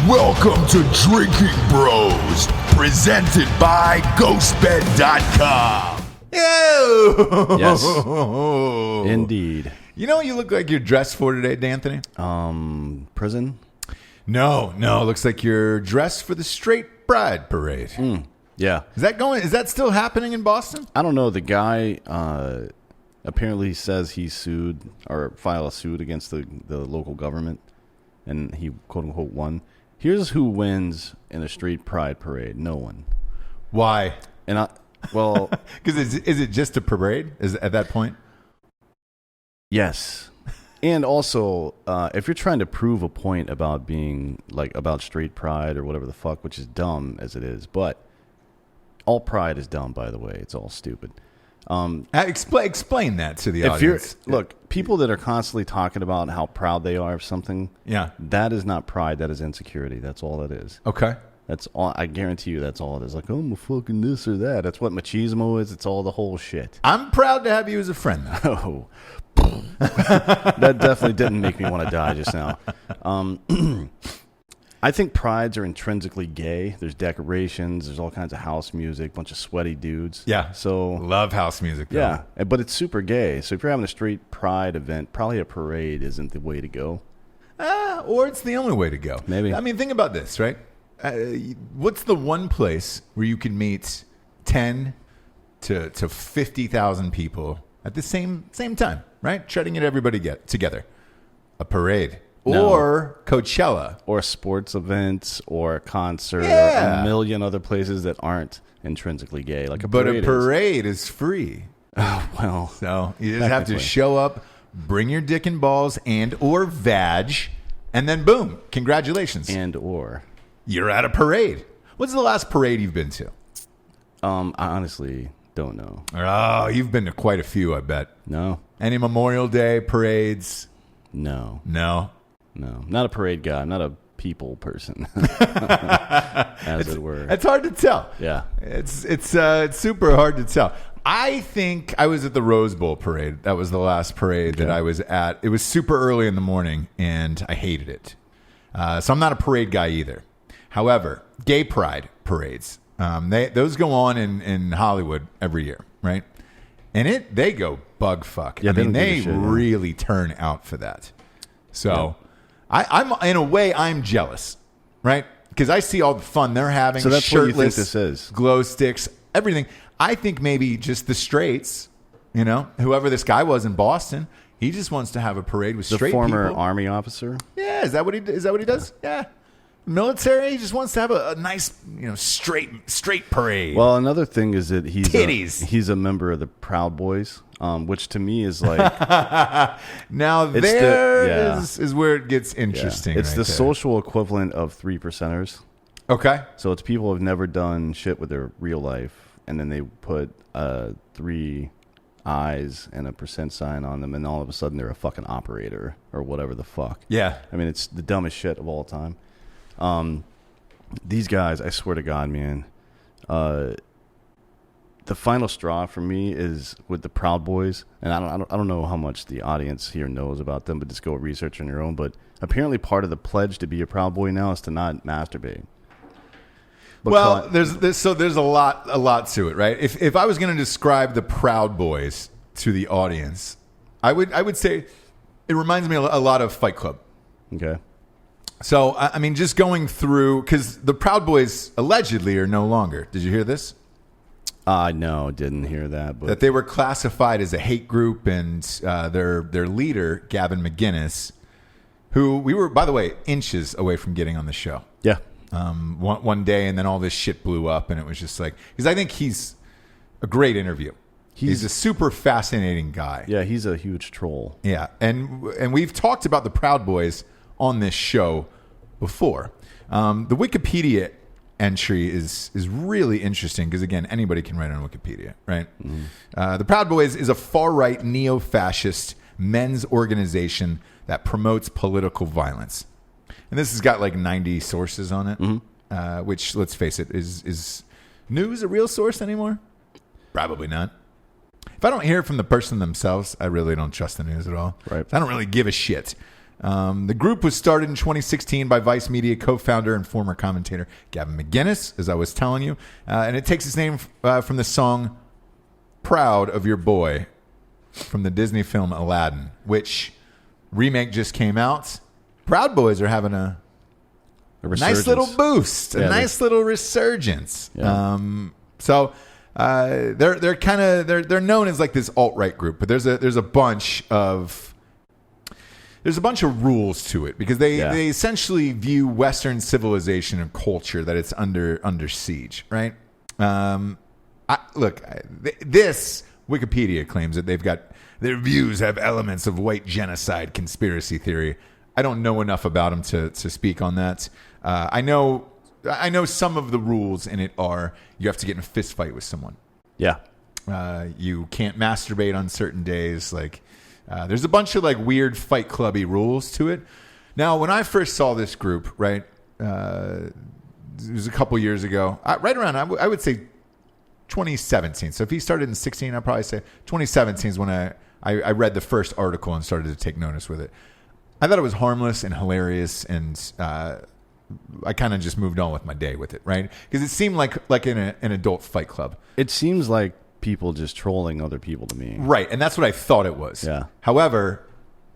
Welcome to Drinking Bros, presented by GhostBed.com. Ew. Yes, indeed. You know what you look like you're dressed for today, D'Anthony? Prison? No. It looks like you're dressed for the Straight Pride Parade. Yeah. Is that still happening in Boston? I don't know. The guy apparently says he sued or filed a suit against the local government, and he quote unquote won. Here's who wins in a Straight Pride Parade. No one. Why? Well, because is it just a parade? Is at that point? Yes. And also, if you're trying to prove a point about being about straight pride or whatever the fuck, which is dumb as it is, but all pride is dumb, by the way. It's all stupid. Explain that to the audience. Look, people that are constantly talking about how proud they are of something, yeah, that is not pride. That is insecurity. That's all that is. Okay. That's all. I guarantee you that's all it is. Like, oh, I'm a fucking this or that. That's what machismo is. It's all the whole shit. I'm proud to have you as a friend, though. Oh. That definitely didn't make me want to die just now. I think prides are intrinsically gay. There's decorations. There's all kinds of house music, bunch of sweaty dudes. Yeah. So love house music, though. Yeah, but it's super gay. So if you're having a straight pride event, probably a parade isn't the way to go. Or it's the only way to go. Maybe. I mean, think about this, right? What's the one place where you can meet 10 to 50,000 people at the same time, right? Trying to get everybody together. A parade. No. Or Coachella. Or sports events or a concert Yeah. or a million other places that aren't intrinsically gay. Like a But parade a parade is free. Oh, well. So you just have to show up, bring your dick and balls and or vag, and then boom, congratulations. And or. You're at a parade. What's the last parade you've been to? I honestly don't know. Oh, you've been to quite a few, I bet. No. Any Memorial Day parades? No. No. Not a parade guy. I'm not a people person, as it were. It's hard to tell. Yeah. It's super hard to tell. I think I was at the Rose Bowl parade. That was the last parade that I was at. It was super early in the morning, and I hated it. So I'm not a parade guy either. However, gay pride parades, those go on in Hollywood every year, right? And they go bug fuck. Yeah, I mean, they really turn out for that. So I'm in a way, I'm jealous, right? Because I see all the fun they're having. So that's shirtless, what you think this is. Glow sticks, everything. I think maybe just the straights, whoever this guy was in Boston, he just wants to have a parade with straight people. The former army officer? Yeah, is that what he does? Yeah. Military, he just wants to have a nice, straight parade. Well, another thing is that he's a member of the Proud Boys, which to me is like now is where it gets interesting. It's right the there. social equivalent of 3%ers. Okay, so it's people who have never done shit with their real life, and then they put 3 eyes and a % sign on them, and all of a sudden they're a fucking operator or whatever the fuck. Yeah, I mean it's the dumbest shit of all time. These guys, I swear to God, man, the final straw for me is with the Proud Boys, and I don't know how much the audience here knows about them, but just go research on your own. But apparently, part of the pledge to be a Proud Boy now is to not masturbate. There's a lot to it, right? If I was going to describe the Proud Boys to the audience, I would say it reminds me a lot of Fight Club. Okay. So, I mean, just going through, because the Proud Boys allegedly are no longer. Did you hear this? No, didn't hear that. But that they were classified as a hate group, and their leader, Gavin McInnes, who we were, by the way, inches away from getting on the show. Yeah. One day, and then all this shit blew up, and it was just like, because I think he's a great interview. He's a super fascinating guy. Yeah, he's a huge troll. Yeah, and we've talked about the Proud Boys on this show before. The Wikipedia entry is really interesting because, again, anybody can write on Wikipedia, right? The Proud Boys is a far-right neo-fascist men's organization that promotes political violence. And this has got like 90 sources on it, which, let's face it, is news a real source anymore? Probably not. If I don't hear from the person themselves, I really don't trust the news at all. Right. I don't really give a shit. The group was started in 2016 by Vice Media co-founder and former commentator Gavin McGinnis, as I was telling you. And it takes its name from the song Proud of Your Boy from the Disney film Aladdin, which remake just came out. Proud Boys are having a nice little boost, a nice little resurgence. Yeah. They're kind of they're known as like this alt-right group, but there's a bunch of rules to it because they essentially view Western civilization and culture that it's under siege, right? This Wikipedia claims that they've got their views have elements of white genocide conspiracy theory. I don't know enough about them to speak on that. I know some of the rules in it are you have to get in a fist fight with someone. Yeah. You can't masturbate on certain days. Like, there's a bunch of like weird Fight Clubby rules to it. Now, when I first saw this group, right, it was a couple years ago, right around, I would say 2017. So if he started in 16, I'd probably say 2017 is when I read the first article and started to take notice with it. I thought it was harmless and hilarious, and I kind of just moved on with my day with it, right? Because it seemed like an adult fight club. It seems like people just trolling other people to me. Right, and that's what I thought it was. Yeah. However,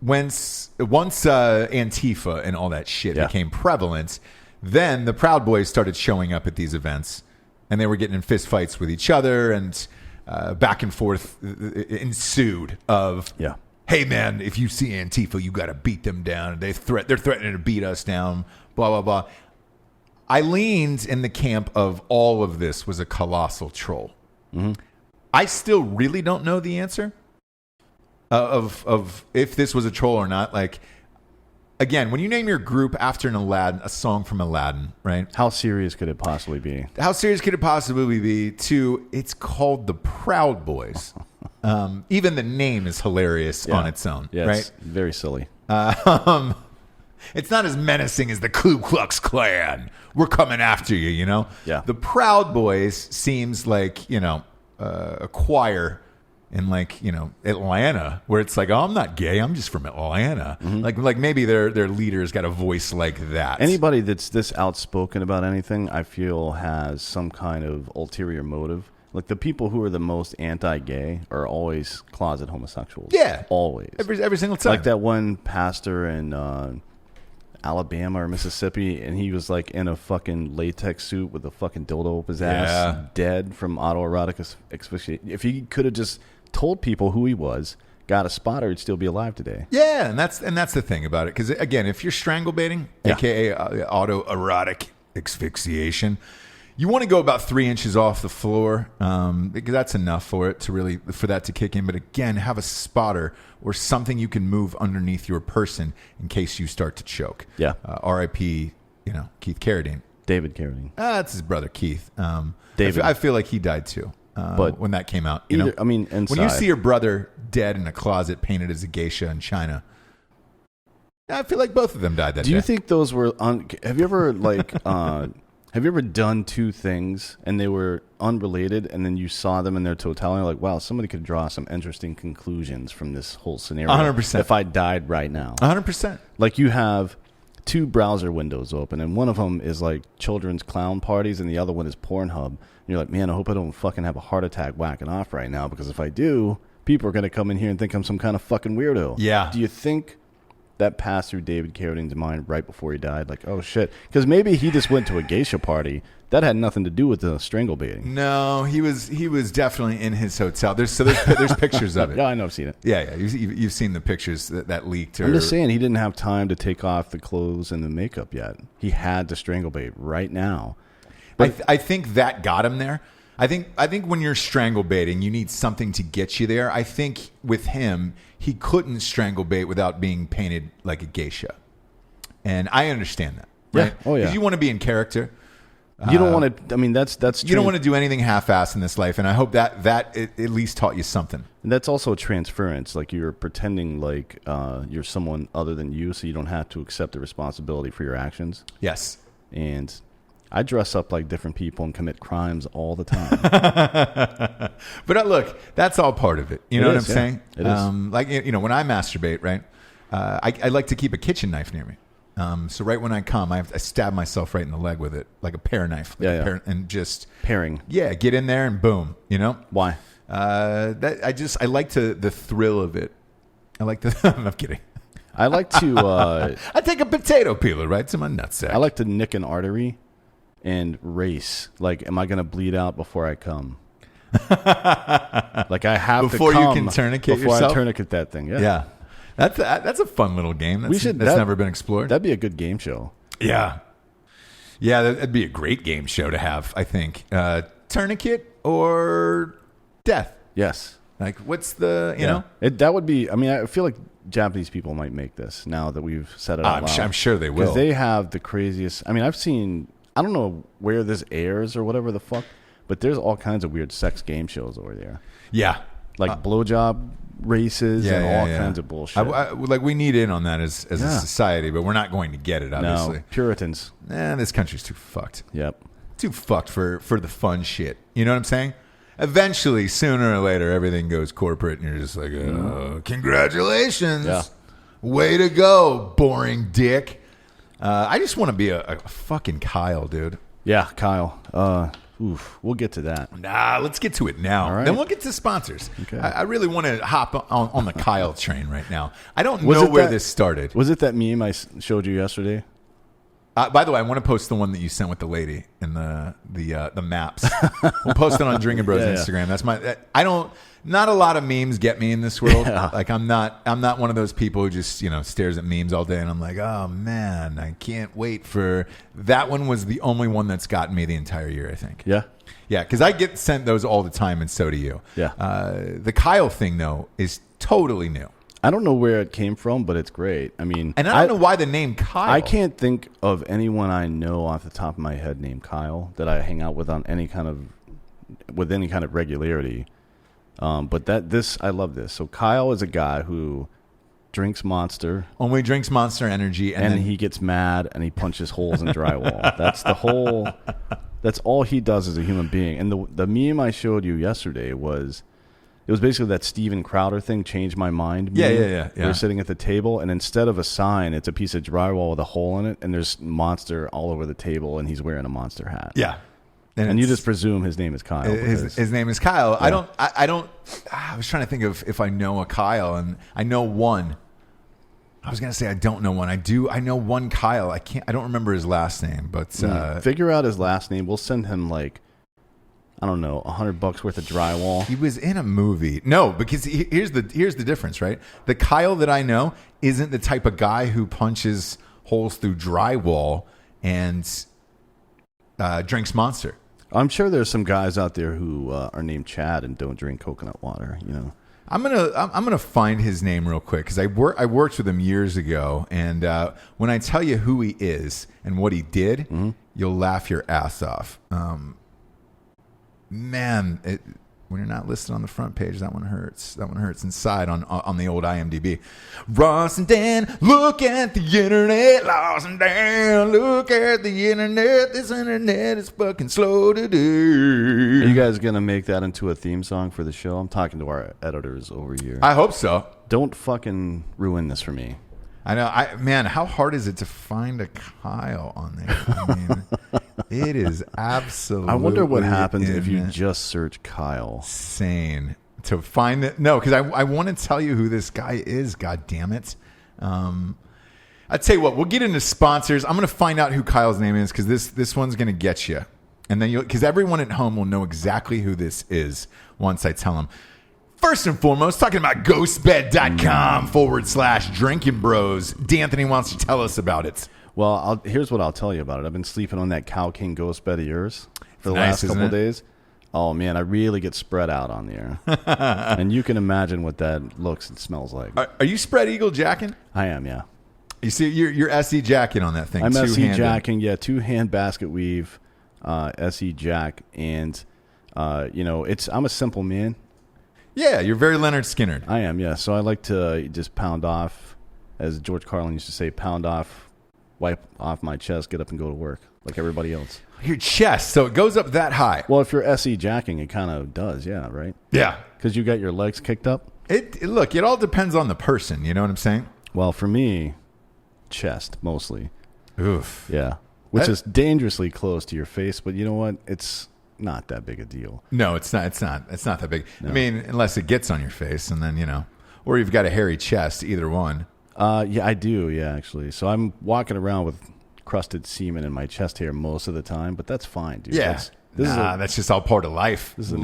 once Antifa and all that shit became prevalent, then the Proud Boys started showing up at these events, and they were getting in fist fights with each other, and back and forth ensued of... Yeah. Hey man, if you see Antifa, you got to beat them down. They're threatening to beat us down. Blah blah blah. I leaned in the camp of all of this was a colossal troll. Mm-hmm. I still really don't know the answer of if this was a troll or not. Like, again, when you name your group after a song from Aladdin, right? How serious could it possibly be? How serious could it possibly be? It's called the Proud Boys. Even the name is hilarious on its own, right? It's very silly. It's not as menacing as the Ku Klux Klan. We're coming after you, you know? Yeah. The Proud Boys seems like, a choir in Atlanta where it's like, oh, I'm not gay. I'm just from Atlanta. Mm-hmm. Like maybe their leader's got a voice like that. Anybody that's this outspoken about anything, I feel has some kind of ulterior motive. Like the people who are the most anti-gay are always closet homosexuals. Yeah. Always. Every single time. Like that one pastor in Alabama or Mississippi, and he was like in a fucking latex suit with a fucking dildo up his ass, dead from autoerotic asphyxiation. If he could have just told people who he was, got a spotter, he'd still be alive today. Yeah, and that's the thing about it. Because again, if you're strangle baiting, aka autoerotic asphyxiation, you want to go about 3 inches off the floor because that's enough for that to kick in. But again, have a spotter or something you can move underneath your person in case you start to choke. Yeah. R.I.P. Keith Carradine. David Carradine. That's his brother Keith. David. I feel like he died too. But when that came out, inside. When you see your brother dead in a closet painted as a geisha in China, I feel like both of them died that day. Do you think those were? Have you ever Have you ever done two things and they were unrelated and then you saw them in their totality? Like, wow, somebody could draw some interesting conclusions from this whole scenario. 100%. If I died right now. 100%. Like you have two browser windows open and one of them is like children's clown parties and the other one is Pornhub. And you're like, man, I hope I don't fucking have a heart attack whacking off right now because if I do, people are going to come in here and think I'm some kind of fucking weirdo. Yeah. Do you think that passed through David Carradine's mind right before he died? Like, oh shit, because maybe he just went to a geisha party that had nothing to do with the strangle baiting. No, he was definitely in his hotel. There's pictures of it. Yeah, I know, I've seen it. Yeah. You've seen the pictures that leaked. I'm just saying he didn't have time to take off the clothes and the makeup yet. He had to strangle bait right now. But I think that got him there. I think when you're strangle baiting, you need something to get you there. I think with him, he couldn't strangle bait without being painted like a geisha, and I understand that. Right? Yeah. Oh yeah. 'Cause you want to be in character. You don't want to. I mean, that's you don't want to do anything half-assed in this life, and I hope that it at least taught you something. And that's also transference. Like you're pretending like you're someone other than you, so you don't have to accept the responsibility for your actions. Yes. And I dress up like different people and commit crimes all the time. But look, that's all part of it. You know what I'm saying? It is. Like, when I masturbate, right? I like to keep a kitchen knife near me. So right when I come, I stab myself right in the leg with it, like a pear knife. And just Paring. Yeah, get in there and boom. You know Why? I like the thrill of it. I like the. I'm not kidding. I like to. I take a potato peeler right to my nutsack. I like to nick an artery and race. Like, am I going to bleed out before I come? Like I have before to come you can tourniquet before yourself? I tourniquet that thing. Yeah. Yeah. That's a fun little game. That's never been explored. That'd be a good game show. Yeah. That'd be a great game show to have, I think. Tourniquet or death. Yes. Like, what's the, you know? That would be, I mean, I feel like Japanese people might make this now that we've said it out loud. I'm sure they will. Because they have the craziest, I mean, I've seen, I don't know where this airs or whatever the fuck, but there's all kinds of weird sex game shows over there. Yeah. Like blowjob races and all kinds of bullshit. Like, we need in on that as a society, but we're not going to get it, obviously. No, Puritans. This country's too fucked. Yep. Too fucked for the fun shit. You know what I'm saying? Eventually, sooner or later, everything goes corporate, and you're just like, congratulations. Yeah. Way to go, boring dick. I just want to be a fucking Kyle, dude. Yeah, Kyle. We'll get to that. Nah, let's get to it now. All right. Then we'll get to sponsors. Okay. I really want to hop on the Kyle train right now. I don't know where this started. Was it that meme I showed you yesterday? By the way, I want to post the one that you sent with the lady in the maps. We'll post it on Drinkin Bros Instagram. That's not a lot of memes get me in this world. Yeah. Like I'm not one of those people who just, stares at memes all day and I'm like, oh man, I can't wait for that one. Was the only one that's gotten me the entire year, I think. Yeah. Yeah, because I get sent those all the time and so do you. Yeah. The Kyle thing though is totally new. I don't know where it came from, but it's great. I mean, and I don't know why the name Kyle. I can't think of anyone I know off the top of my head named Kyle that I hang out with on any kind of regularity. But I love this. So Kyle is a guy who drinks Monster. Only drinks Monster Energy, and then he gets mad and he punches holes in drywall. That's all he does as a human being. And the meme I showed you yesterday was. It was basically that Steven Crowder thing, Changed My Mind. Yeah. We're sitting at the table, and instead of a sign, it's a piece of drywall with a hole in it, and there's Monster all over the table, and he's wearing a Monster hat. Yeah. And you just presume his name is Kyle. His name is Kyle. Yeah. I was trying to think of if I know a Kyle, and I know one. I was going to say I don't know one. I know one Kyle. I don't remember his last name, but. Figure out his last name. We'll send him I don't know, $100 worth of drywall. He was in a movie. No, because here's the difference, right? The Kyle that I know isn't the type of guy who punches holes through drywall and drinks Monster. I'm sure there's some guys out there who are named Chad and don't drink coconut water. I'm gonna find his name real quick because I worked with him years ago, and when I tell you who he is and what he did, you'll laugh your ass off. Man, when you're not listed on the front page, that one hurts. That one hurts inside on the old IMDb. Ross and Dan, look at the internet. Ross and Dan, look at the internet. This internet is fucking slow to do. Are you guys going to make that into a theme song for the show? I'm talking to our editors over here. I hope so. Don't fucking ruin this for me. I know. Man, how hard is it to find a Kyle on there? I mean, it is absolutely. I wonder what happens if you just search Kyle. Insane to find it. No, because I want to tell you who this guy is. God damn it! I tell you what, we'll get into sponsors. I'm going to find out who Kyle's name is because this one's going to get you, and then because everyone at home will know exactly who this is once I tell them. First and foremost, talking about ghostbed.com/Drinkin Bros. D'Anthony wants to tell us about it. Well, here's what I'll tell you about it. I've been sleeping on that Cow King ghost bed of yours for the last couple of days. Oh, man, I really get spread out on there. And you can imagine what that looks and smells like. Are you spread eagle jacking? I am, yeah. You see, you're SE jacking on that thing. I'm SE jacking, yeah. 2-hand basket weave, SE jack. And, I'm a simple man. Yeah, you're very Leonard Skinner. I am, yeah. So I like to just pound off, as George Carlin used to say, pound off, wipe off my chest, get up and go to work like everybody else. Your chest, so it goes up that high. Well, if you're SE jacking, it kind of does, yeah, right? Yeah. Because you got your legs kicked up? Look, it all depends on the person, you know what I'm saying? Well, for me, chest mostly. Oof. Yeah. Which is dangerously close to your face, but you know what? It's not that big a deal. No, it's not. It's not that big. No. I mean, unless it gets on your face, and then or you've got a hairy chest. Either one. Yeah, I do. Yeah, actually. So I'm walking around with crusted semen in my chest hair most of the time, but that's fine, dude. Yeah. That's just all part of life. This is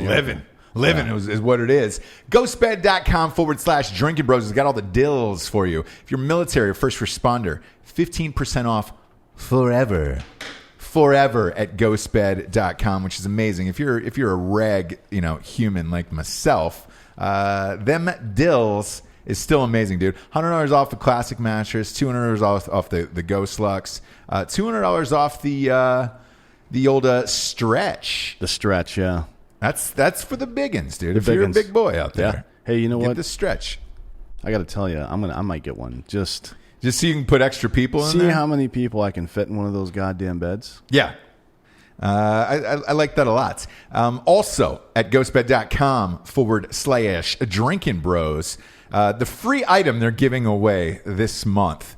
living is what it is. GhostBed.com/Drinkin Bros has got all the dills for you. If you're military or first responder, 15% off forever at GhostBed.com, which is amazing. If you're a reg, human like myself, them dills is still amazing, dude. $100 off the classic mattress, $200 off the Ghost Lux, $200 off the old stretch. The stretch, yeah. That's for the biggins, dude. The if you're a biggins. big boy out there, Yeah. Hey, you know get what? the stretch. I got to tell you, I might get one. Just so you can put extra people in see there. how many people I can fit in one of those goddamn beds. Yeah. I like that a lot. Also at ghostbed.com/Drinkin Bros, the free item they're giving away this month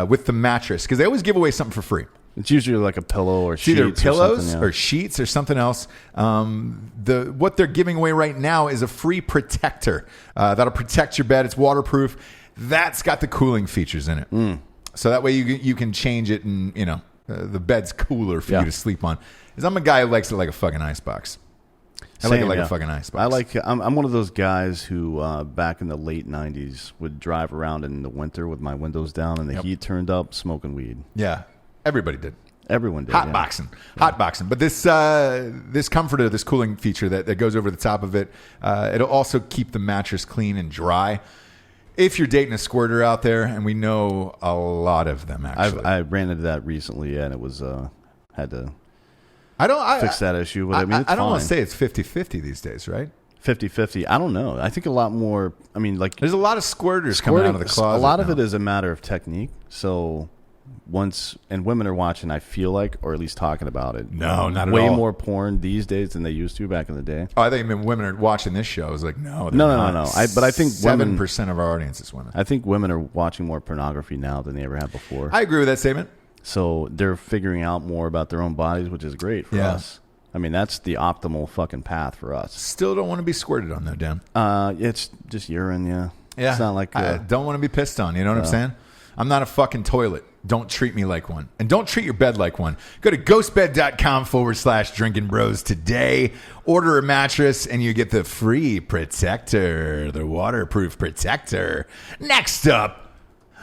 with the mattress, because they always give away something for free. It's usually like a pillow or It's sheets. either pillows or, something, or sheets or something else. What they're giving away right now is a free protector that'll protect your bed. It's waterproof. That's got the cooling features in it, so that way you can change it, and the bed's cooler for you to sleep on. Because I'm a guy who likes it like a fucking icebox. I like it like a fucking icebox. I'm one of those guys who back in the late 90s would drive around in the winter with my windows down and the heat turned up, smoking weed. Yeah, everybody did. Everyone did. Hotboxing. But this comforter, this cooling feature that goes over the top of it, it'll also keep the mattress clean and dry. If you're dating a squirter out there, and we know a lot of them, actually. I ran into that recently, and it was had to fix that issue. But I mean, it's I don't want to fine. say it's 50-50 these days, right? 50-50. I don't know. I think a lot more. I mean, like there's a lot of squirters coming out of the closet. A lot of now. it is a matter of technique. So and women are watching, I feel like, or at least talking about it. No, not at way all. more porn these days than they used to back in the day. Oh, I think women are watching this show. I was like, no. No. But I think 7% of our audience is women. I think women are watching more pornography now than they ever have before. I agree with that statement. So they're figuring out more about their own bodies, which is great for us. I mean, that's the optimal fucking path for us. Still don't want to be squirted on, though, Dan. It's just urine, yeah. Yeah. It's not like... I don't want to be pissed on. You know what I'm saying? I'm not a fucking toilet. Don't treat me like one. And don't treat your bed like one. Go to ghostbed.com/Drinkin Bros today. Order a mattress, and you get the free protector, the waterproof protector. Next up,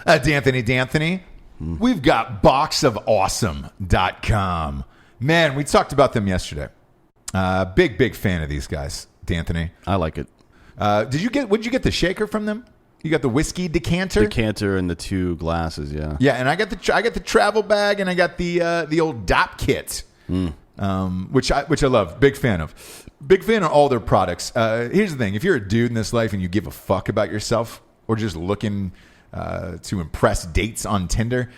D'Anthony. We've got boxofawesome.com. Man, we talked about them yesterday. Big fan of these guys, D'Anthony. I like it. Would you get the shaker from them? You got the whiskey decanter? Decanter and the 2 glasses, yeah. Yeah, and I got the travel bag, and I got the old DOP kit, which I love. Big fan of. Big fan of all their products. Here's the thing: if you're a dude in this life and you give a fuck about yourself, or just looking to impress dates on Tinder,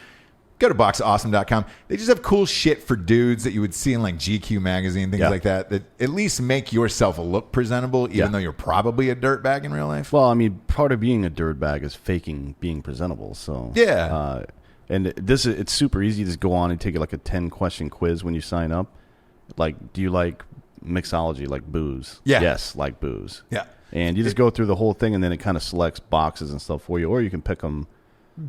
go to boxawesome.com. They just have cool shit for dudes that you would see in like GQ magazine, things like that at least make yourself look presentable, even though you're probably a dirtbag in real life. Well, I mean, part of being a dirtbag is faking being presentable. So and it's super easy to just go on and take like a 10-question quiz when you sign up. Like, do you like mixology, like booze? Yeah. Yes, like booze. Yeah. And you just go through the whole thing, and then it kind of selects boxes and stuff for you, or you can pick them.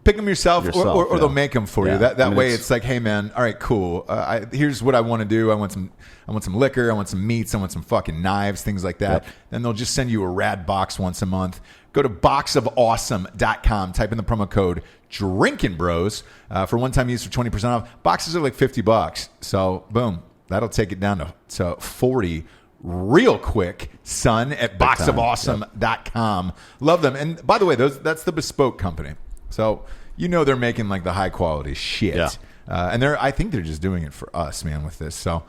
Pick them yourself or they'll make them for you. That way, it's like, hey man, all right, cool. Here's what I want to do. I want some liquor. I want some meats. I want some fucking knives, things like that. Yep. Then they'll just send you a rad box once a month. Go to boxofawesome.com. Type in the promo code Drinkin Bros for one-time use for 20% off. Boxes are like $50. So boom, that'll take it down to 40 real quick, son, at boxofawesome.com. Love them. And by the way, that's the bespoke company. So they're making like the high quality shit, and I think they're just doing it for us, man. With this, so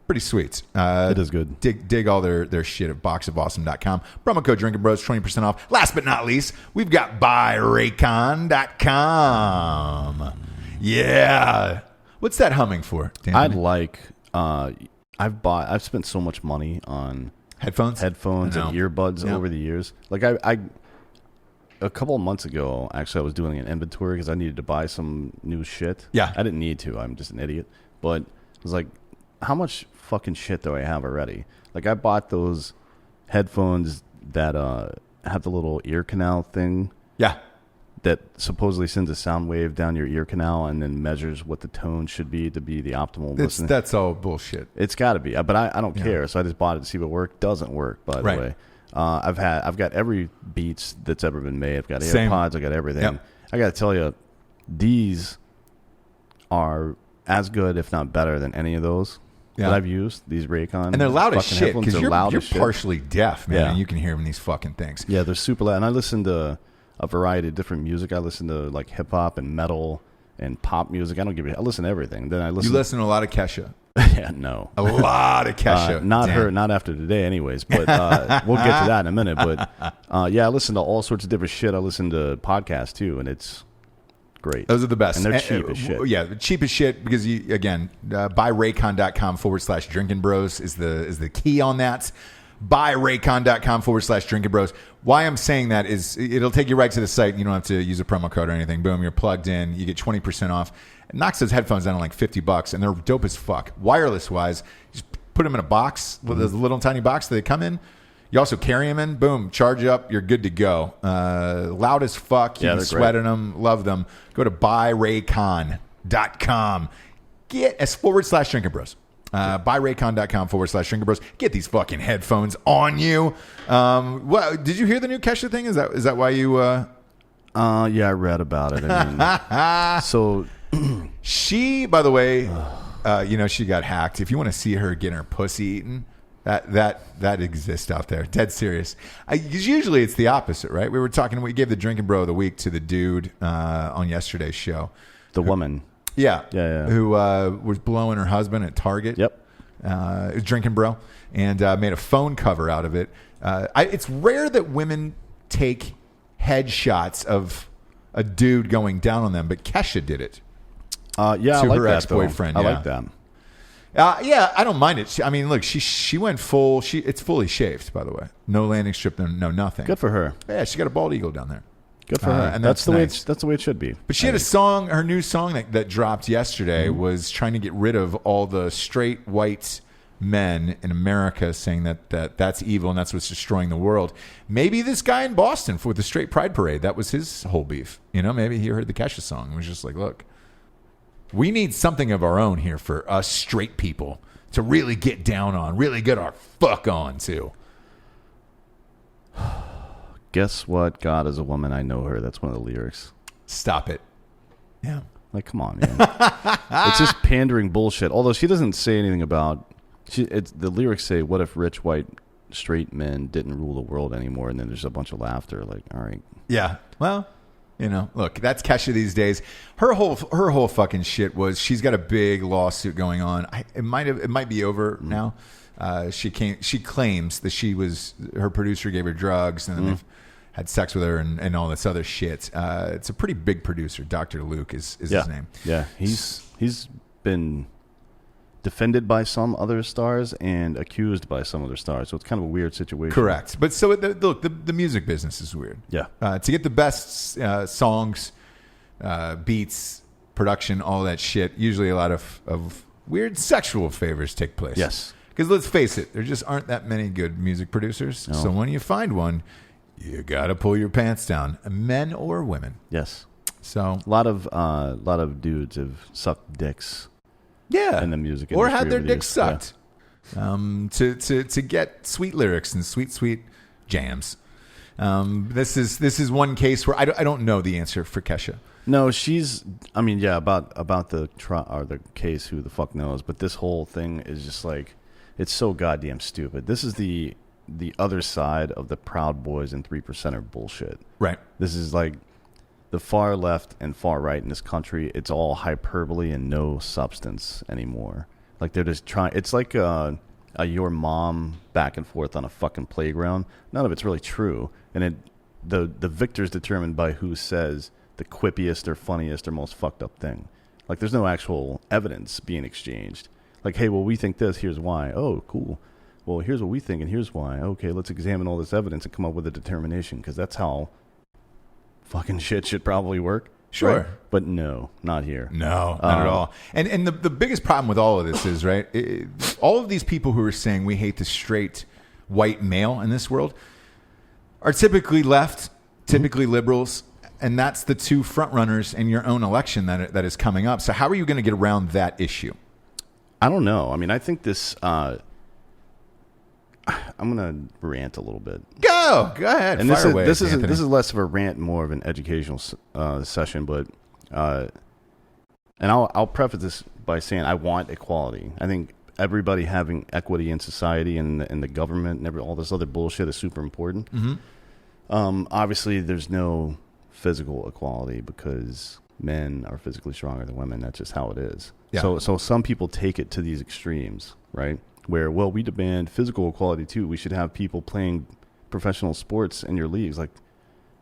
pretty sweet. It is good. Dig all their shit at boxofawesome.com. Promo code Drinkin Bros 20% off. Last but not least, we've got buyraycon.com. Yeah, what's that humming for, Dan? I've spent so much money on headphones and earbuds over the years. Like a couple of months ago, actually, I was doing an inventory because I needed to buy some new shit. Yeah. I didn't need to. I'm just an idiot. But I was like, how much fucking shit do I have already? Like, I bought those headphones that have the little ear canal thing. Yeah. That supposedly sends a sound wave down your ear canal and then measures what the tone should be to be the optimal listening. That's all bullshit. It's got to be. But I don't care. So I just bought it to see what worked. Doesn't work, by the way. I've got every Beats that's ever been made. I've got AirPods. I got everything. Yep. I got to tell you, these are as good, if not better, than any of those that I've used. These Raycon, and they're loud as shit because you're shit. partially deaf, man. And you can hear them in these fucking things. Yeah, they're super loud. And I listen to a variety of different music. I listen to like hip hop and metal and pop music. I listen to everything. Then I listen. You listen to a lot of Kesha. Yeah, no. A lot of Kesha. Not her, not after today anyways, but we'll get to that in a minute. But I listen to all sorts of different shit. I listen to podcasts too, and it's great. Those are the best. And they're cheap as shit. Yeah, cheap as shit because, buyraycon.com/Drinkin Bros is the key on that. Buyraycon.com/Drinkin Bros. Why I'm saying that is it'll take you right to the site and you don't have to use a promo code or anything. Boom, you're plugged in. You get 20% off. It knocks those headphones down to like $50 and they're dope as fuck. Wireless wise, you just put them in a box with a little tiny box that they come in. You also carry them in. Boom, charge up. You're good to go. Loud as fuck. You can sweat in them. Love them. Go to buyraycon.com. Get /Drinkin Bros. Buyraycon.com/Drinkin Bros. Get these fucking headphones on you. Did you hear the new Kesha thing? Is that why you? Yeah, I read about it. I mean, so she, by the way, she got hacked. If you want to see her getting her pussy eaten, that exists out there. Dead serious. Because usually it's the opposite, right? We gave the Drinkin Bro of the week to the dude on yesterday's show. The woman. Yeah. Who was blowing her husband at Target. Yep. Drinkin Bro. And made a phone cover out of it. It's rare that women take headshots of a dude going down on them, but Kesha did it. I like her that, ex-boyfriend. I like that. I don't mind it. Look, she went full. It's fully shaved, by the way. No landing strip, no nothing. Good for her. Yeah, she got a bald eagle down there. Good for her. And that's the way it should be. But she had a song. Her new song that dropped yesterday was trying to get rid of all the straight white men in America, saying that's evil and that's what's destroying the world. Maybe this guy in Boston with the straight pride parade, that was his whole beef. Maybe he heard the Kesha song and was just like, look, we need something of our own here for us straight people to really get down on, really get our fuck on to. Guess what? God is a woman. I know her. That's one of the lyrics. Stop it. Yeah. Like, come on, man. It's just pandering bullshit. Although she doesn't say anything about... the lyrics say, what if rich, white, straight men didn't rule the world anymore? And then there's a bunch of laughter. Like, all right. Yeah. Well, look, that's Kesha these days. Her whole fucking shit was she's got a big lawsuit going on. It might be over now. She claims that her producer gave her drugs and then they've had sex with her and all this other shit. It's a pretty big producer. Dr. Luke is his name. Yeah, he's been defended by some other stars and accused by some other stars. So it's kind of a weird situation. Correct. But so look, the music business is weird. Yeah. To get the best songs, beats, production, all that shit, usually a lot of weird sexual favors take place. Yes. Because let's face it, there just aren't that many good music producers. No. So when you find one, you got to pull your pants down, men or women. Yes. So a lot of dudes have sucked dicks. Yeah. In the music industry, or had their dicks sucked. Yeah. To get sweet lyrics and sweet jams. This is one case where I don't know the answer for Kesha. No, about the case, who the fuck knows? But this whole thing is just like, it's so goddamn stupid. This is the other side of the Proud Boys and 3%er bullshit. Right. This is like the far left and far right in this country. It's all hyperbole and no substance anymore. Like they're just trying. It's like a your mom back and forth on a fucking playground. None of it's really true, and the victor's determined by who says the quippiest or funniest or most fucked up thing. Like there's no actual evidence being exchanged. Like, hey, well, we think this, here's why. Oh, cool. Well, here's what we think and here's why. Okay, let's examine all this evidence and come up with a determination, because that's how fucking shit should probably work. Sure. Right? But no, not here. No, not at all. And the biggest problem with all of this is, right, all of these people who are saying we hate the straight white male in this world are typically left, typically liberals, and that's the two front runners in your own election that is coming up. So how are you going to get around that issue? I don't know. I mean, I think this... I'm going to rant a little bit. Go ahead. And Fire away, this Anthony. is less of a rant, more of an educational session. But and I'll preface this by saying I want equality. I think everybody having equity in society and the government and all this other bullshit is super important. Mm-hmm. Obviously, there's no physical equality because men are physically stronger than women. That's just how it is. Yeah. So some people take it to these extremes, right? Where, well, we demand physical equality too. We should have people playing professional sports in your leagues. Like,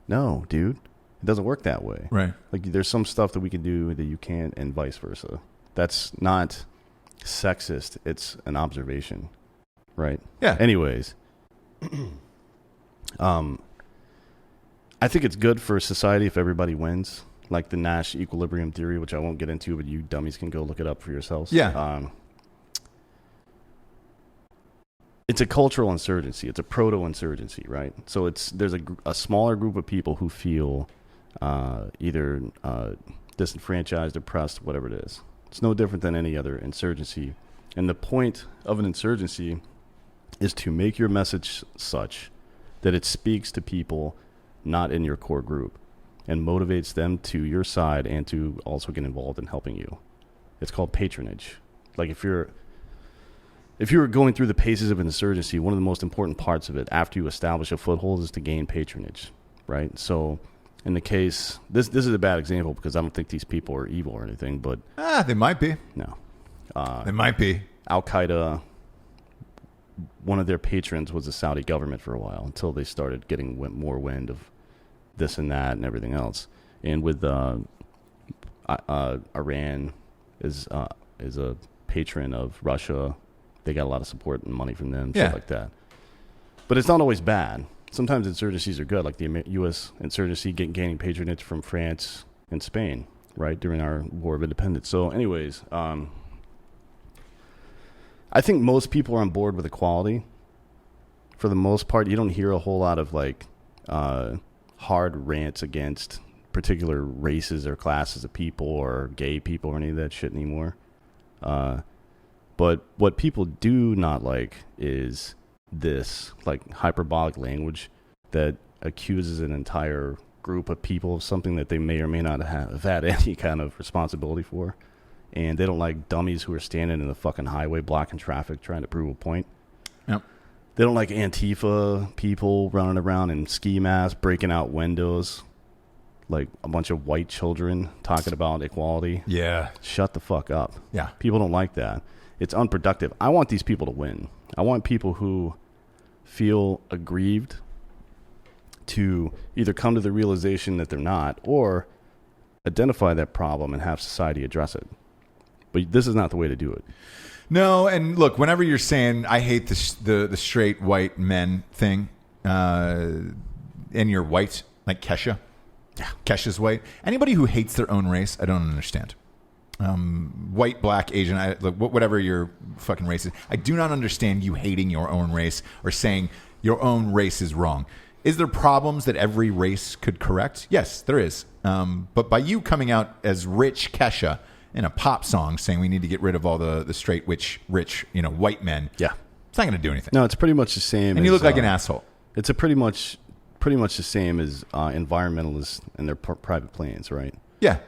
no, dude, it doesn't work that way. Right. Like, there's some stuff that we can do that you can't, and vice versa. That's not sexist. It's an observation, right? Yeah. Anyways, I think it's good for society if everybody wins. Like the Nash equilibrium theory, which I won't get into, but you dummies can go look it up for yourselves. Yeah. It's a cultural insurgency. It's a proto-insurgency, right? So there's a smaller group of people who feel either disenfranchised, oppressed, whatever it is. It's no different than any other insurgency. And the point of an insurgency is to make your message such that it speaks to people not in your core group and motivates them to your side and to also get involved in helping you. It's called patronage. Like if you were going through the paces of an insurgency, one of the most important parts of it after you establish a foothold is to gain patronage, right? So in the case, this is a bad example because I don't think these people are evil or anything, but... they might be. No. They might be. Al-Qaeda, one of their patrons was the Saudi government for a while until they started getting more wind of this and that and everything else. And with Iran is a patron of Russia. They got a lot of support and money from them, shit like that. But it's not always bad. Sometimes insurgencies are good, like the U.S. insurgency gaining patronage from France and Spain, right, during our War of Independence. So anyways, I think most people are on board with equality. For the most part, you don't hear a whole lot of, like, hard rants against particular races or classes of people or gay people or any of that shit anymore. But what people do not like is this, like, hyperbolic language that accuses an entire group of people of something that they may or may not have had any kind of responsibility for. And they don't like dummies who are standing in the fucking highway blocking traffic trying to prove a point. Yep. They don't like Antifa people running around in ski masks, breaking out windows, like a bunch of white children talking about equality. Yeah. Shut the fuck up. Yeah. People don't like that. It's unproductive. I want these people to win. I want people who feel aggrieved to either come to the realization that they're not or identify that problem and have society address it. But this is not the way to do it. No, and look, whenever you're saying I hate the straight white men thing, and you're white, like Kesha. Yeah. Kesha's white. Anybody who hates their own race, I don't understand. White, black, Asian, whatever your fucking race is. I do not understand you hating your own race or saying your own race is wrong. Is there problems that every race could correct? Yes, there is. But by you coming out as rich Kesha in a pop song saying we need to get rid of all the straight, rich, white men, yeah, it's not going to do anything. No, it's pretty much the same. And you look like an asshole. It's pretty much the same as environmentalists and their private planes, right? Yeah.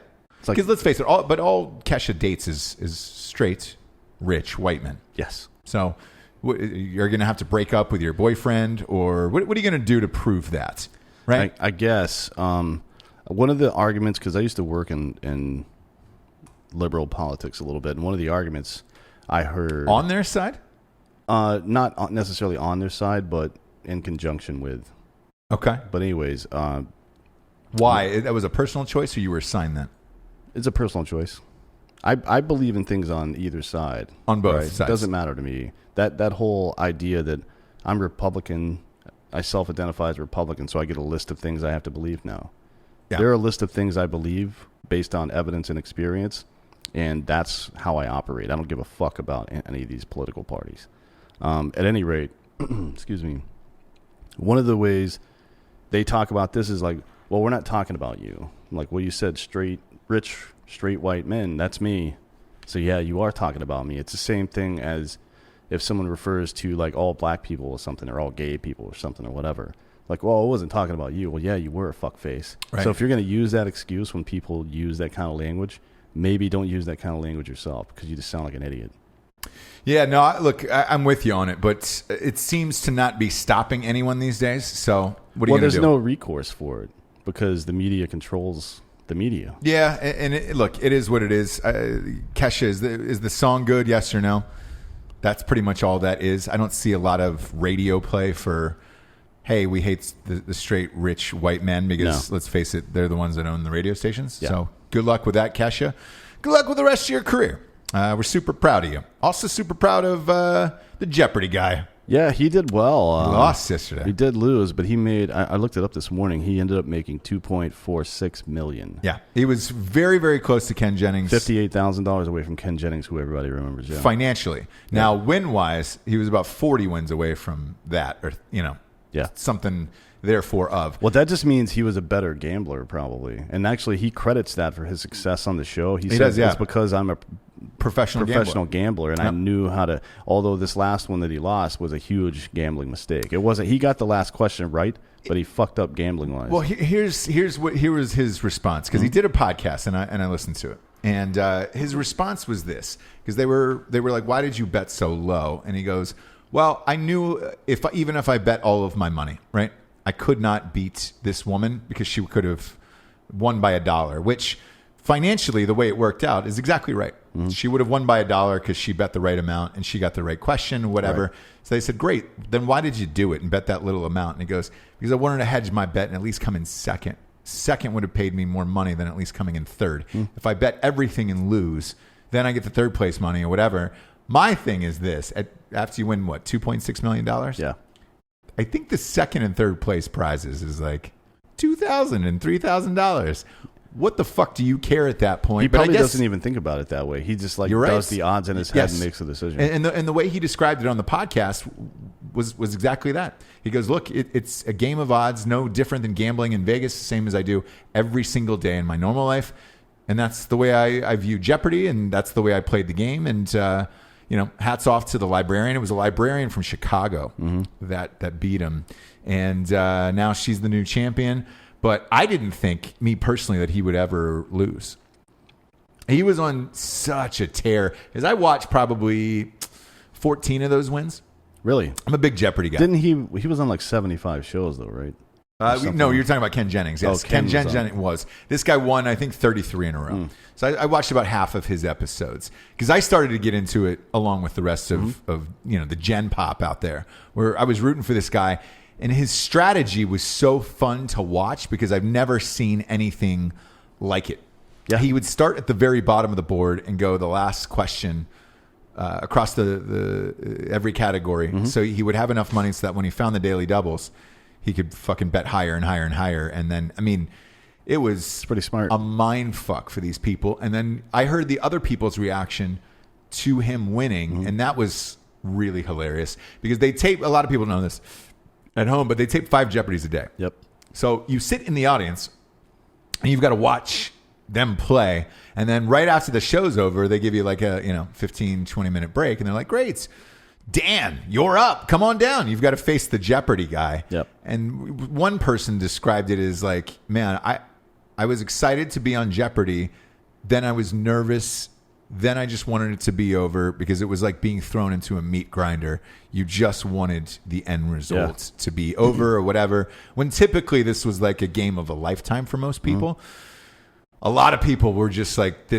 Because let's face it, all Kesha dates is straight, rich, white men. Yes. So you're going to have to break up with your boyfriend, or what are you going to do to prove that? Right? I guess one of the arguments, because I used to work in liberal politics a little bit, and one of the arguments I heard... On their side? Not necessarily on their side, but in conjunction with. Okay. But anyways... why? That was a personal choice, or you were assigned that? It's a personal choice. I believe in things on either side. On both right? sides. It doesn't matter to me. That whole idea that I'm Republican, I self-identify as Republican, so I get a list of things I have to believe now. Yeah. There are a list of things I believe based on evidence and experience, and that's how I operate. I don't give a fuck about any of these political parties. At any rate, excuse me, one of the ways they talk about this is like, well, we're not talking about you. Like, well, you said rich, straight white men. That's me. So, yeah, you are talking about me. It's the same thing as if someone refers to, like, all black people or something, or all gay people or something or whatever. Like, well, I wasn't talking about you. Well, yeah, you were a fuckface. Right. So if you're going to use that excuse when people use that kind of language, maybe don't use that kind of language yourself because you just sound like an idiot. Yeah, no, look, I'm with you on it, but it seems to not be stopping anyone these days. So what are you going to do? Well, there's no recourse for it because the media controls the media. Yeah, and look, it is what it is. Kesha, is the song good, yes or no? That's pretty much all that is. I don't see a lot of radio play for, hey, we hate the straight, rich white men because, let's face it, they're the ones that own the radio stations. Yeah. So good luck with that, Kesha. Good luck with the rest of your career. We're super proud of you. Also super proud of the Jeopardy guy. Yeah, he did well. He lost yesterday. He did lose, but he made, I looked it up this morning, he ended up making $2.46 million. Yeah, he was very, very close to Ken Jennings. $58,000 away from Ken Jennings, who everybody remembers. Yeah. Financially. Now, win-wise, he was about 40 wins away from that, or, something therefore of. Well, that just means he was a better gambler, probably. And actually, he credits that for his success on the show. He says it's because I'm a professional gambler, and I knew how to. Although this last one that he lost was a huge gambling mistake. It wasn't. He got the last question right, but he fucked up gambling wise. Well, here was his response, because he did a podcast and I listened to it, and his response was this, because they were like, "Why did you bet so low?" And he goes, "Well, I knew even if I bet all of my money, right, I could not beat this woman because she could have won by $1, which." Financially, the way it worked out is exactly right. Mm-hmm. She would have won by $1 because she bet the right amount and she got the right question, whatever. Right. So they said, great. Then why did you do it and bet that little amount? And he goes, because I wanted to hedge my bet and at least come in second. Second would have paid me more money than at least coming in third. Mm. If I bet everything and lose, then I get the third place money or whatever. My thing is this. After you win, what, $2.6 million? Yeah. I think the second and third place prizes is like $2,000 and $3,000. What the fuck do you care at that point? He probably doesn't even think about it that way. He just does the odds in his head and makes a decision. And the way he described it on the podcast was exactly that. He goes, look, it's a game of odds, no different than gambling in Vegas, the same as I do every single day in my normal life. And that's the way I view Jeopardy, and that's the way I played the game. And, hats off to the librarian. It was a librarian from Chicago that beat him. And now she's the new champion. But I didn't think, me personally, that he would ever lose. He was on such a tear. Because I watched probably 14 of those wins. Really? I'm a big Jeopardy guy. Didn't he was on like 75 shows, though, right? No, you're talking about Ken Jennings. Yes, Ken Jennings was. This guy won, I think, 33 in a row. So I watched about half of his episodes. Because I started to get into it along with the rest of the Gen Pop out there. Where I was rooting for this guy. And his strategy was so fun to watch because I've never seen anything like it. Yeah. He would start at the very bottom of the board and go the last question across the every category. Mm-hmm. So he would have enough money so that when he found the daily doubles, he could fucking bet higher and higher and higher. And then, it was pretty smart. A mind fuck for these people. And then I heard the other people's reaction to him winning, and that was really hilarious because they tape. A lot of people know this at home, but they tape 5 Jeopardies a day. Yep. So you sit in the audience and you've got to watch them play. And then right after the show's over, they give you like a 15, 20-minute break. And they're like, great, Dan, you're up. Come on down. You've got to face the Jeopardy guy. Yep. And one person described it as like, man, I was excited to be on Jeopardy. Then I was nervous. Then I just wanted it to be over because it was like being thrown into a meat grinder. You just wanted the end result to be over or whatever. When typically this was like a game of a lifetime for most people. A lot of people were just like,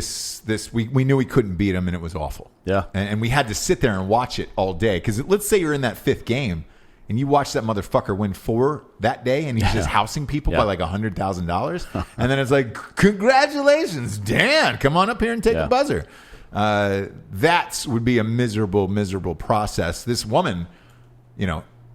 we knew we couldn't beat him and it was awful. Yeah. And we had to sit there and watch it all day. Because let's say you're in that 5th game and you watch that motherfucker win 4 that day and he's just housing people by like $100,000. And then it's like, congratulations, Dan, come on up here and take a buzzer. That would be a miserable, miserable process. This woman,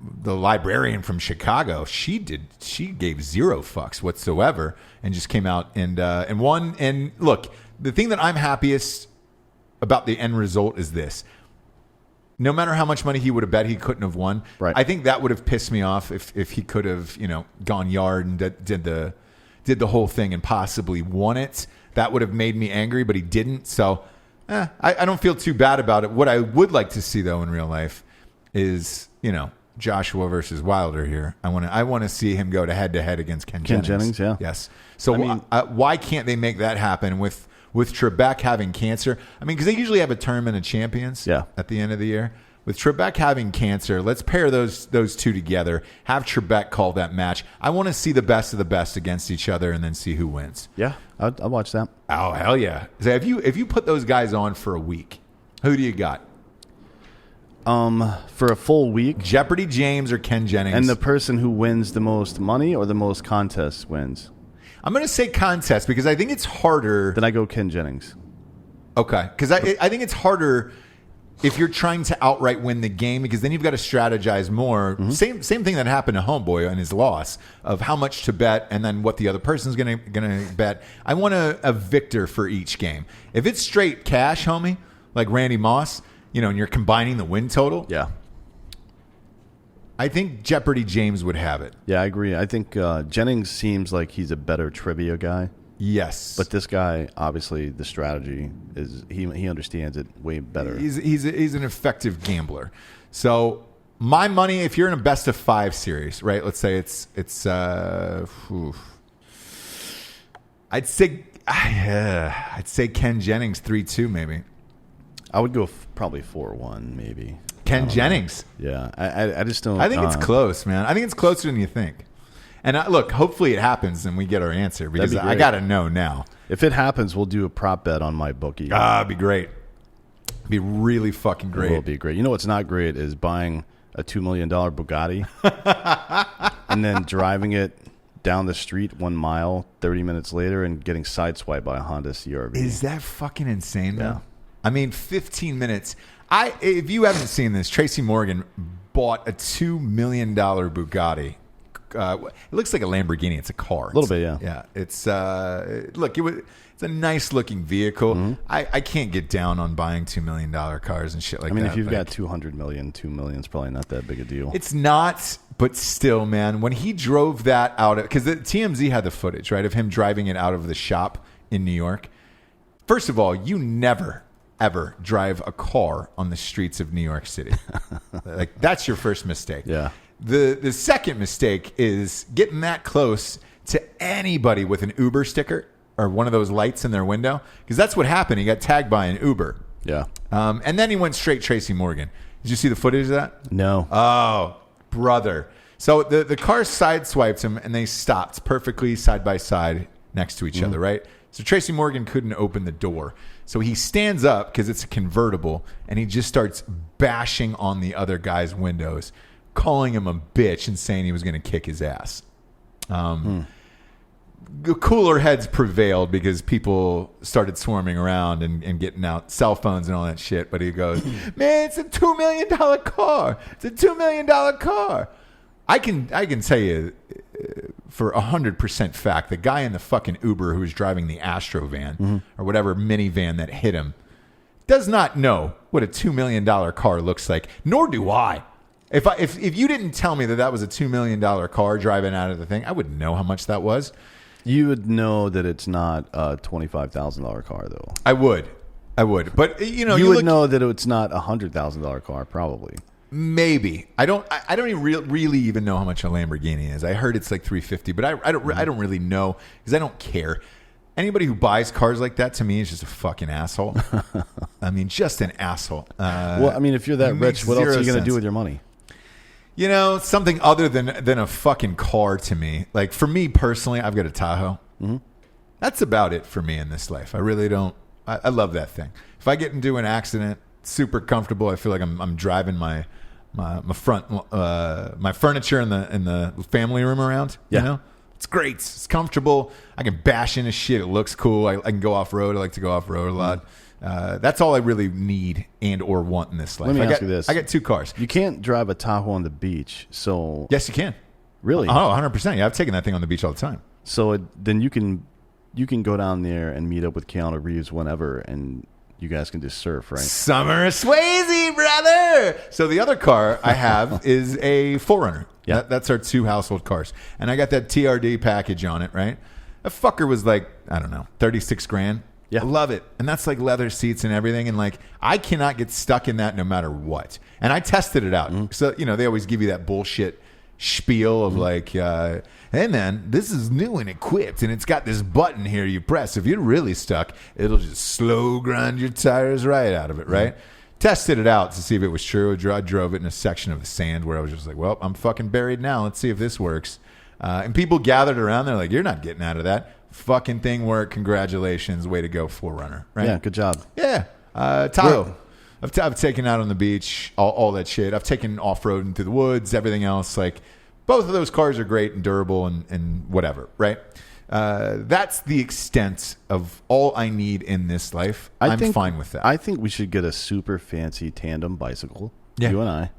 the librarian from Chicago, she gave zero fucks whatsoever and just came out and won. And look, the thing that I'm happiest about the end result is this. No matter how much money he would have bet, he couldn't have won. Right. I think that would have pissed me off if he could have, gone yard and did the whole thing and possibly won it. That would have made me angry, but he didn't. So I don't feel too bad about it. What I would like to see, though, in real life is, Joshua versus Wilder here. I want to see him go to head against Ken Jennings. Yeah. Yes. So why can't they make that happen with Trebek having cancer? I mean, because they usually have a tournament of champions at the end of the year. With Trebek having cancer, let's pair those two together. Have Trebek call that match. I want to see the best of the best against each other and then see who wins. Yeah, I'll watch that. Oh, hell yeah. So if you put those guys on for a week, who do you got? For a full week, Jeopardy James or Ken Jennings? And the person who wins the most money or the most contests wins? I'm going to say contest because I think it's harder. Then I go Ken Jennings. Okay, because I think it's harder if you're trying to outright win the game because then you've got to strategize more. Mm-hmm. Same thing that happened to Homeboy and his loss of how much to bet and then what the other person's going to bet. I want a victor for each game. If it's straight cash, homie, like Randy Moss, and you're combining the win total. Yeah. I think Jeopardy James would have it. Yeah, I agree. I think Jennings seems like he's a better trivia guy. Yes. But this guy, obviously, the strategy is he understands it way better. He's an effective gambler. So my money, if you're in a best of 5 series, right? Let's say it's I'd say Ken Jennings 3-2 maybe. I would go probably 4-1 maybe. Ken Jennings. Yeah, I just don't. I think it's close, man. I think it's closer than you think. And look, hopefully it happens and we get our answer because I got to know now. If it happens, we'll do a prop bet on my bookie. It'd be great. It'd be really fucking great. It will be great. You know what's not great is buying a $2 million Bugatti and then driving it down the street 1 mile 30 minutes later and getting sideswiped by a Honda CR-V. Is that fucking insane, though? Yeah. I mean, 15 minutes. If you haven't seen this, Tracy Morgan bought a $2 million Bugatti. It looks like a Lamborghini. It's a car. A little bit, yeah. Yeah. It's it's a nice looking vehicle. Mm-hmm. I can't get down on buying $2 million cars and shit like that. I mean, if you've got 200 million, $2 million is probably not that big a deal. It's not, but still, man. When he drove that out, because the TMZ had the footage, right, of him driving it out of the shop in New York. First of all, you never ever drive a car on the streets of New York City. Like, that's your first mistake. Yeah. The second mistake is getting that close to anybody with an Uber sticker or one of those lights in their window, because that's what happened. He got tagged by an Uber. Yeah. And then he went straight Tracy Morgan. Did you see the footage of that? No. Oh, brother. So the car sideswiped him and they stopped perfectly side by side next to each other, right? So Tracy Morgan couldn't open the door. So he stands up because it's a convertible and he just starts bashing on the other guy's windows, calling him a bitch and saying he was going to kick his ass. Cooler heads prevailed because people started swarming around and getting out cell phones and all that shit. But he goes, man, it's a $2 million car. It's a $2 million car. I can tell you for 100% fact, the guy in the fucking Uber who was driving the Astro van or whatever minivan that hit him does not know what a $2 million car looks like, nor do I. If you didn't tell me that was a $2 million car driving out of the thing, I wouldn't know how much that was. You would know that it's not a $25,000 car, though. I would. But you would know that it's not a $100,000 car, probably. Maybe. I don't even really even know how much a Lamborghini is. I heard it's like $350, but I don't really know because I don't care. Anybody who buys cars like that to me is just a fucking asshole. I mean, just an asshole. Well, I mean, if you're that rich, what else are you going to do with your money? Something other than a fucking car to me. Like, for me personally, I've got a Tahoe. Mm-hmm. That's about it for me in this life. I really don't. I love that thing. If I get into an accident, super comfortable. I feel like I'm driving my furniture in the family room around. Yeah. You know? It's great. It's comfortable. I can bash into shit. It looks cool. I can go off road. I like to go off road a lot. That's all I really need and or want in this life. Let me ask you this. I got 2 cars. You can't drive a Tahoe on the beach, so... Yes, you can. Really? Oh, 100%. Yeah, I've taken that thing on the beach all the time. So then you can go down there and meet up with Keanu Reeves whenever, and you guys can just surf, right? Summer Swayze, brother! So the other car I have is a 4Runner. Yeah. That's our 2 household cars. And I got that TRD package on it, right? That fucker was like, I don't know, 36 grand. Yeah. I love it. And that's like leather seats and everything. And like, I cannot get stuck in that no matter what. And I tested it out. Mm-hmm. So, they always give you that bullshit spiel of like, hey man, this is new and equipped. And it's got this button here you press. If you're really stuck, it'll just slow grind your tires right out of it, right? Tested it out to see if it was true. I drove it in a section of the sand where I was just like, well, I'm fucking buried now. Let's see if this works. And people gathered around. They're like, you're not getting out of that. Fucking thing worked. Congratulations. Way to go, 4Runner. Right? Yeah, good job. Yeah. Tahoe. I've taken out on the beach, all that shit. I've taken off-roading through the woods, everything else. Like, both of those cars are great and durable and whatever, right? That's the extent of all I need in this life. I'm fine with that. I think we should get a super fancy tandem bicycle, you and I,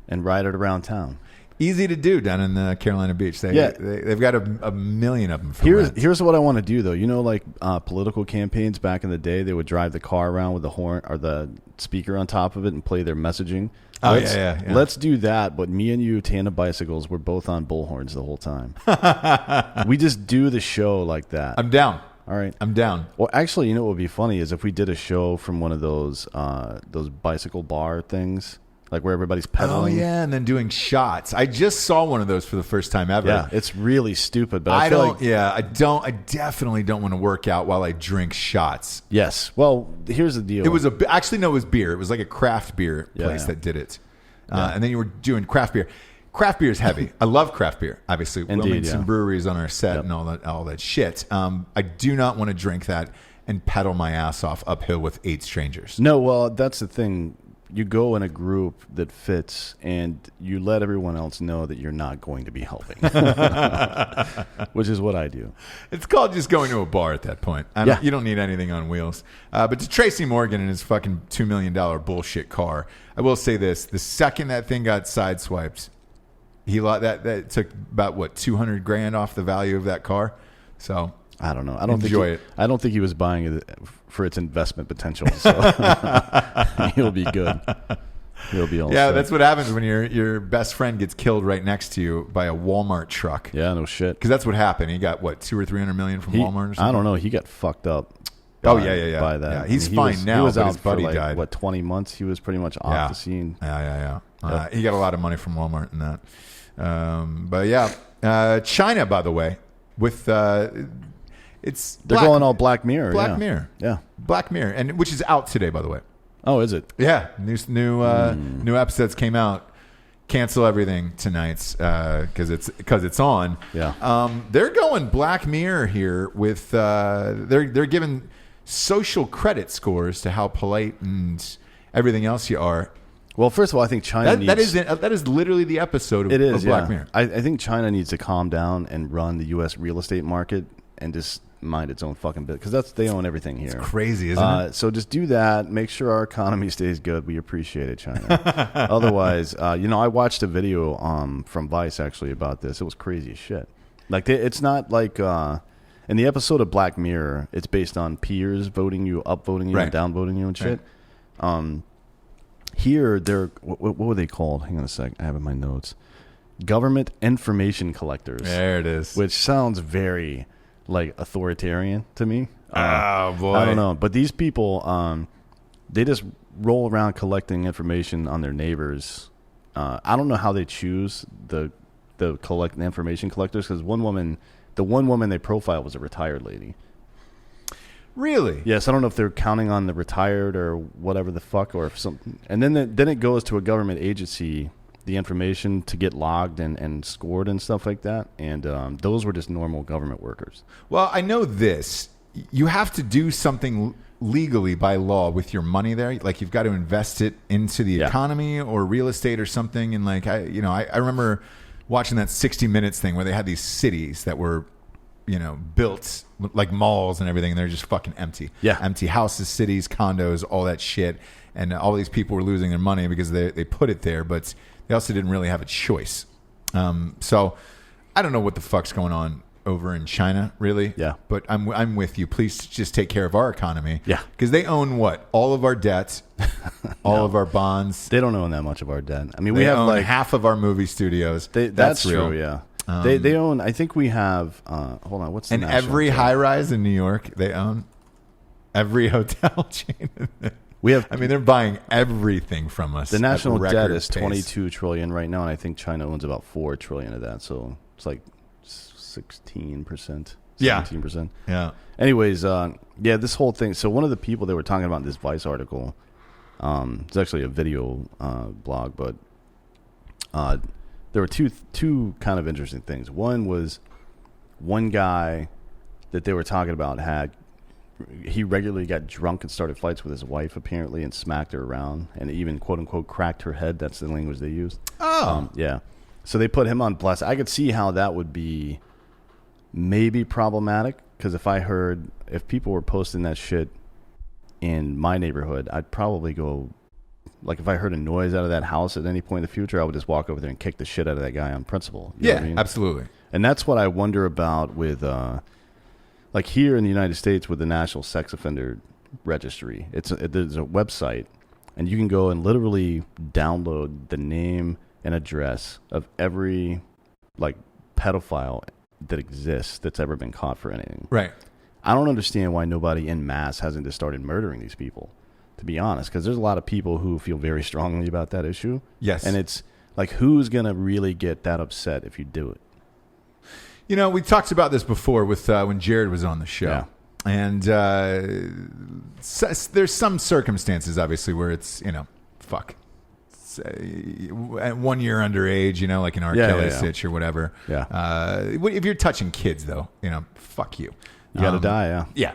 and ride it around town. Easy to do down in the Carolina Beach. They've got a million of them for rent. Here's what I want to do, though. Like political campaigns back in the day, they would drive the car around with the horn or the speaker on top of it and play their messaging. Let's do that, but me and you, tandem bicycles, we're both on bullhorns the whole time. We just do the show like that. I'm down. All right. I'm down. Well, actually, what would be funny is if we did a show from one of those bicycle bar things. Like where everybody's pedaling. Oh, yeah, and then doing shots. I just saw one of those for the first time ever. Yeah, it's really stupid. But I definitely don't want to work out while I drink shots. Yes. Well, here's the deal. It was it was beer. It was like a craft beer place that did it. And then you were doing craft beer. Craft beer is heavy. I love craft beer, obviously. Wilmington breweries on our set and all that shit. I do not want to drink that and pedal my ass off uphill with 8 strangers. No, well, that's the thing. You go in a group that fits, and you let everyone else know that you're not going to be helping, which is what I do. It's called just going to a bar at that point. You don't need anything on wheels. But to Tracy Morgan and his fucking $2 million bullshit car, I will say this. The second that thing got sideswiped, that took about, 200 grand off the value of that car. So... I don't know. I don't think he was buying it for its investment potential. So he'll be good. He'll be all set. That's what happens when your best friend gets killed right next to you by a Walmart truck. Yeah, no shit. Because that's what happened. He got $200 or $300 million from Walmart or something? I don't know. He got fucked up. By that. Yeah, he's fine now. He was out his buddy for died. 20 months. He was pretty much off the scene. Yeah. He got a lot of money from Walmart and that. China, by the way, with they're going all Black Mirror. Black Mirror. Yeah. Black Mirror, and which is out today, by the way. Oh, is it? Yeah. New episodes came out. Cancel everything tonight because it's on. Yeah. They're going Black Mirror here with they're giving social credit scores to how polite and everything else you are. Well, first of all, I think China needs... That is literally the episode of Black Mirror. I think China needs to calm down and run the U.S. real estate market and just mind its own fucking bit, because they own everything here. It's crazy, isn't it? So just do that. Make sure our economy stays good. We appreciate it, China. Otherwise, I watched a video from Vice actually about this. It was crazy as shit. Like it's not like in the episode of Black Mirror, it's based on peers voting you, upvoting you, and downvoting you and shit. Right. Here, they're what were they called? Hang on a sec. I have it in my notes. Government information collectors. There it is. Which sounds very authoritarian to me. Oh boy, I don't know. But these people, they just roll around collecting information on their neighbors. I don't know how they choose the information collectors, because the one woman they profiled was a retired lady. Really? Yes, I don't know if they're counting on the retired or whatever the fuck, or if something. And then it goes to a government agency, the information to get logged and scored and stuff like that. And those were just normal government workers. Well, I know this. You have to do something legally by law with your money there. Like you've got to invest it into the economy or real estate or something. And I remember watching that 60 Minutes thing where they had these cities that were built like malls and everything, and they're just fucking empty. Yeah. Empty houses, cities, condos, all that shit. And all these people were losing their money because they put it there, but they also didn't really have a choice. So I don't know what the fuck's going on over in China, really. Yeah. But I'm with you. Please just take care of our economy. Yeah. Because they own what? All of our debt, all of our bonds. They don't own that much of our debt. I mean, They we have own like half of our movie studios. that's real. true. Yeah. They own. I think we have. Hold on. What's the And national every debt? high rise in New York, they own. Every hotel chain. We have. I mean, they're buying everything from us. The national at debt record is pace. 22 trillion right now, and I think China owns about 4 trillion of that. So it's like 16%. Yeah. 17%. Yeah. Anyways, yeah, this whole thing. So one of the people they were talking about in this Vice article, it's actually a video blog, but there were two kind of interesting things. One was one guy that they were talking about he regularly got drunk and started fights with his wife apparently and smacked her around and even quote unquote cracked her head. That's the language they used. Oh. Yeah. So they put him on blast. I could see how that would be maybe problematic because if people were posting that shit in my neighborhood, I'd probably go, like if I heard a noise out of that house at any point in the future, I would just walk over there and kick the shit out of that guy on principle. You know what I mean? Absolutely. And that's what I wonder about with, like here in the United States with the National Sex Offender Registry. There's a website, and you can go and literally download the name and address of every like pedophile that exists that's ever been caught for anything. Right. I don't understand why nobody en masse hasn't just started murdering these people, to be honest, because there's a lot of people who feel very strongly about that issue. Yes. And it's like, who's going to really get that upset if you do it? We talked about this before with when Jared was on the show. Yeah. And there's some circumstances, obviously, where it's, fuck. Say, 1 year underage, like an R. Kelly sitch or whatever. Yeah. If you're touching kids, though, fuck you. You got to die, yeah. Yeah.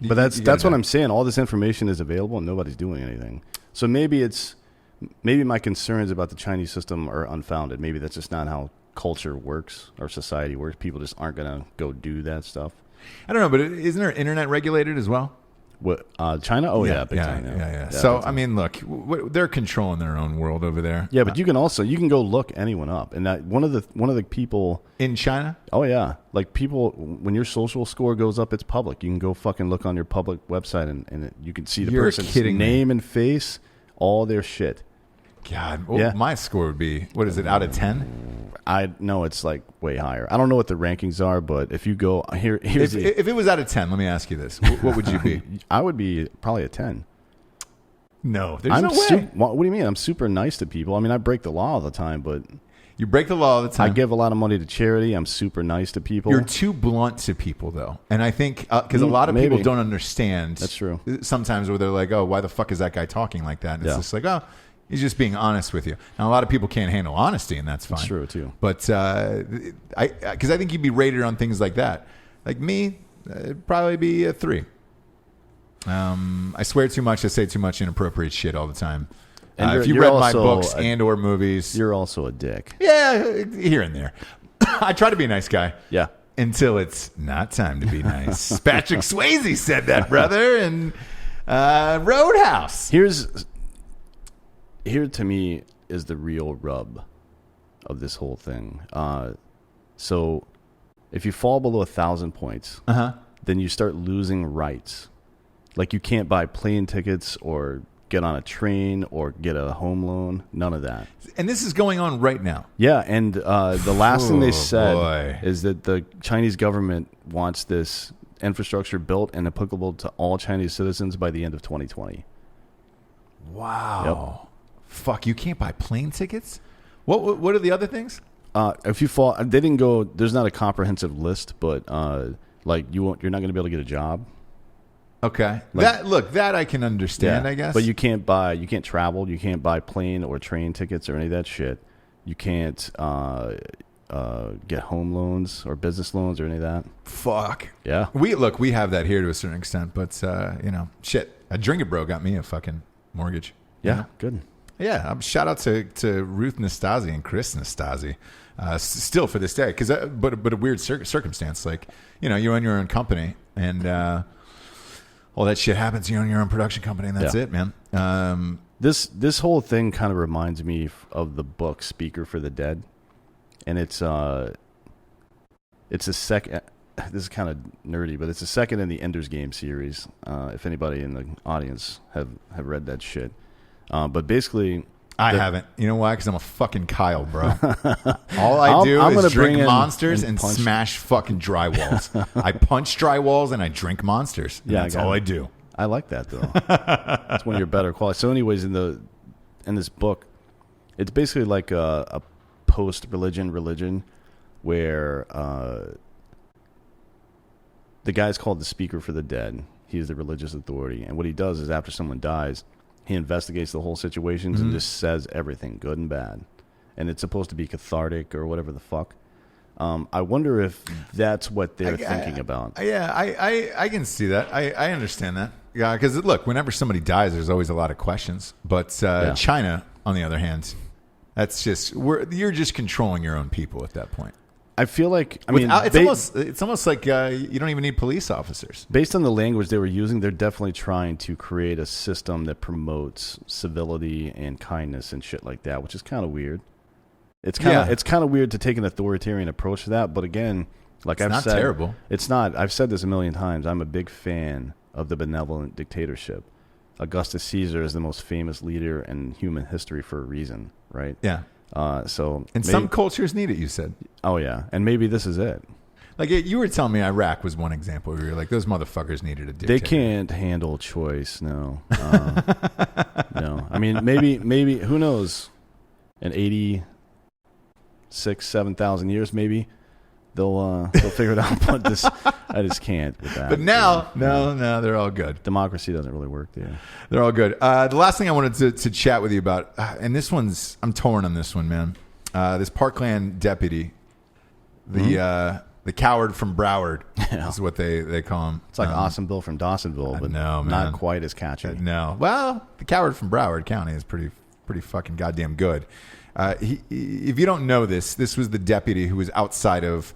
But that's what I'm saying. All this information is available and nobody's doing anything. So maybe my concerns about the Chinese system are unfounded. Maybe that's just not how culture works or society works. People just aren't going to go do that stuff. I don't know, but isn't there internet regulated as well? What, China? Oh, yeah. Big time, yeah. So, I mean, look, they're controlling their own world over there. Yeah, but you can go look anyone up. And that one of the people in China. Oh yeah, like people, when your social score goes up, it's public. You can go fucking look on your public website and you can see the person's name and face, all their shit. God, well, my score would be, what is it, out of 10? I know it's like way higher. I don't know what the rankings are, but if you go here's if it was out of 10, let me ask you this: what would you be? I would be probably a 10. No, there's no way. What do you mean? I'm super nice to people. I mean, I break the law all the time, but you break the law all the time. I give a lot of money to charity. I'm super nice to people. You're too blunt to people, though, and I think because a lot of people don't understand. That's true. Sometimes where they're like, "Oh, why the fuck is that guy talking like that?" And it's just like, "Oh, he's just being honest with you." Now, a lot of people can't handle honesty, and that's fine. That's true too. But because I think you'd be rated on things like that. Like me, it'd probably be a 3. I swear too much. I say too much inappropriate shit all the time. And if you read my books and or movies, you're also a dick. Yeah, here and there. I try to be a nice guy. Yeah. Until it's not time to be nice. Patrick Swayze said that, brother, and Roadhouse. Here to me is the real rub of this whole thing. So if you fall below 1,000 points, then you start losing rights. Like you can't buy plane tickets or get on a train or get a home loan. None of that. And this is going on right now. Yeah, and the last thing they said is that the Chinese government wants this infrastructure built and applicable to all Chinese citizens by the end of 2020. Wow. Yep. Fuck, you can't buy plane tickets? What are the other things? If you fall, they didn't go. There's not a comprehensive list, but like you're not going to be able to get a job. Okay, that I can understand. I guess, but you can't travel. You can't buy plane or train tickets or any of that shit. You can't get home loans or business loans or any of that. Fuck. Yeah. We have that here to a certain extent, but shit. A Drinkin bro got me a fucking mortgage. Yeah, good. Yeah, shout out to Ruth Nastasi and Chris Nastasi. Still for this day, but a weird circumstance. Like, you know, you own your own company, and all that shit happens. You own your own production company, and that's it, man. This whole thing kind of reminds me of the book Speaker for the Dead, and it's a second. This is kind of nerdy, but it's a second in the Ender's Game series. If anybody in the audience have read that shit, but basically. I haven't. You know why? Because I'm a fucking Kyle, bro. All I do is drink Monsters and smash fucking drywalls. I punch drywalls and I drink Monsters. Yeah, that's all I do. I like that, though. It's one of your better qualities. So anyways, in this book, it's basically like a post-religion where the guy's called the Speaker for the Dead. He's the religious authority. And what he does is after someone dies, he investigates the whole situations and just says everything, good and bad. And it's supposed to be cathartic or whatever the fuck. I wonder if that's what they're thinking about. Yeah, I can see that. I understand that. Yeah, because look, whenever somebody dies, there's always a lot of questions. But China, on the other hand, that's just you're just controlling your own people at that point. I feel like it's almost like you don't even need police officers. Based on the language they were using, they're definitely trying to create a system that promotes civility and kindness and shit like that, which is kind of weird. It's kind of weird to take an authoritarian approach to that, but again, like I've said, terrible. It's not. I've said this a million times. I'm a big fan of the benevolent dictatorship. Augustus Caesar is the most famous leader in human history for a reason, right? Yeah. Some cultures need it, you said. Oh, yeah. And maybe this is it. Like, you were telling me Iraq was one example where you're like, those motherfuckers needed a dictator. They can't handle choice, no. No. I mean, maybe, who knows, in 7,000 years, maybe, they'll figure it out. But I just can't with that. But now, no, they're all good. Democracy doesn't really work there. They're all good. The last thing I wanted to chat with you about, and this one's, I'm torn on this one, man. This Parkland deputy, the coward from Broward is what they call him. It's like Awesome Bill from Dawsonville, but not quite as catchy. No. Well, the coward from Broward County is pretty fucking goddamn good. If you don't know this was the deputy who was outside of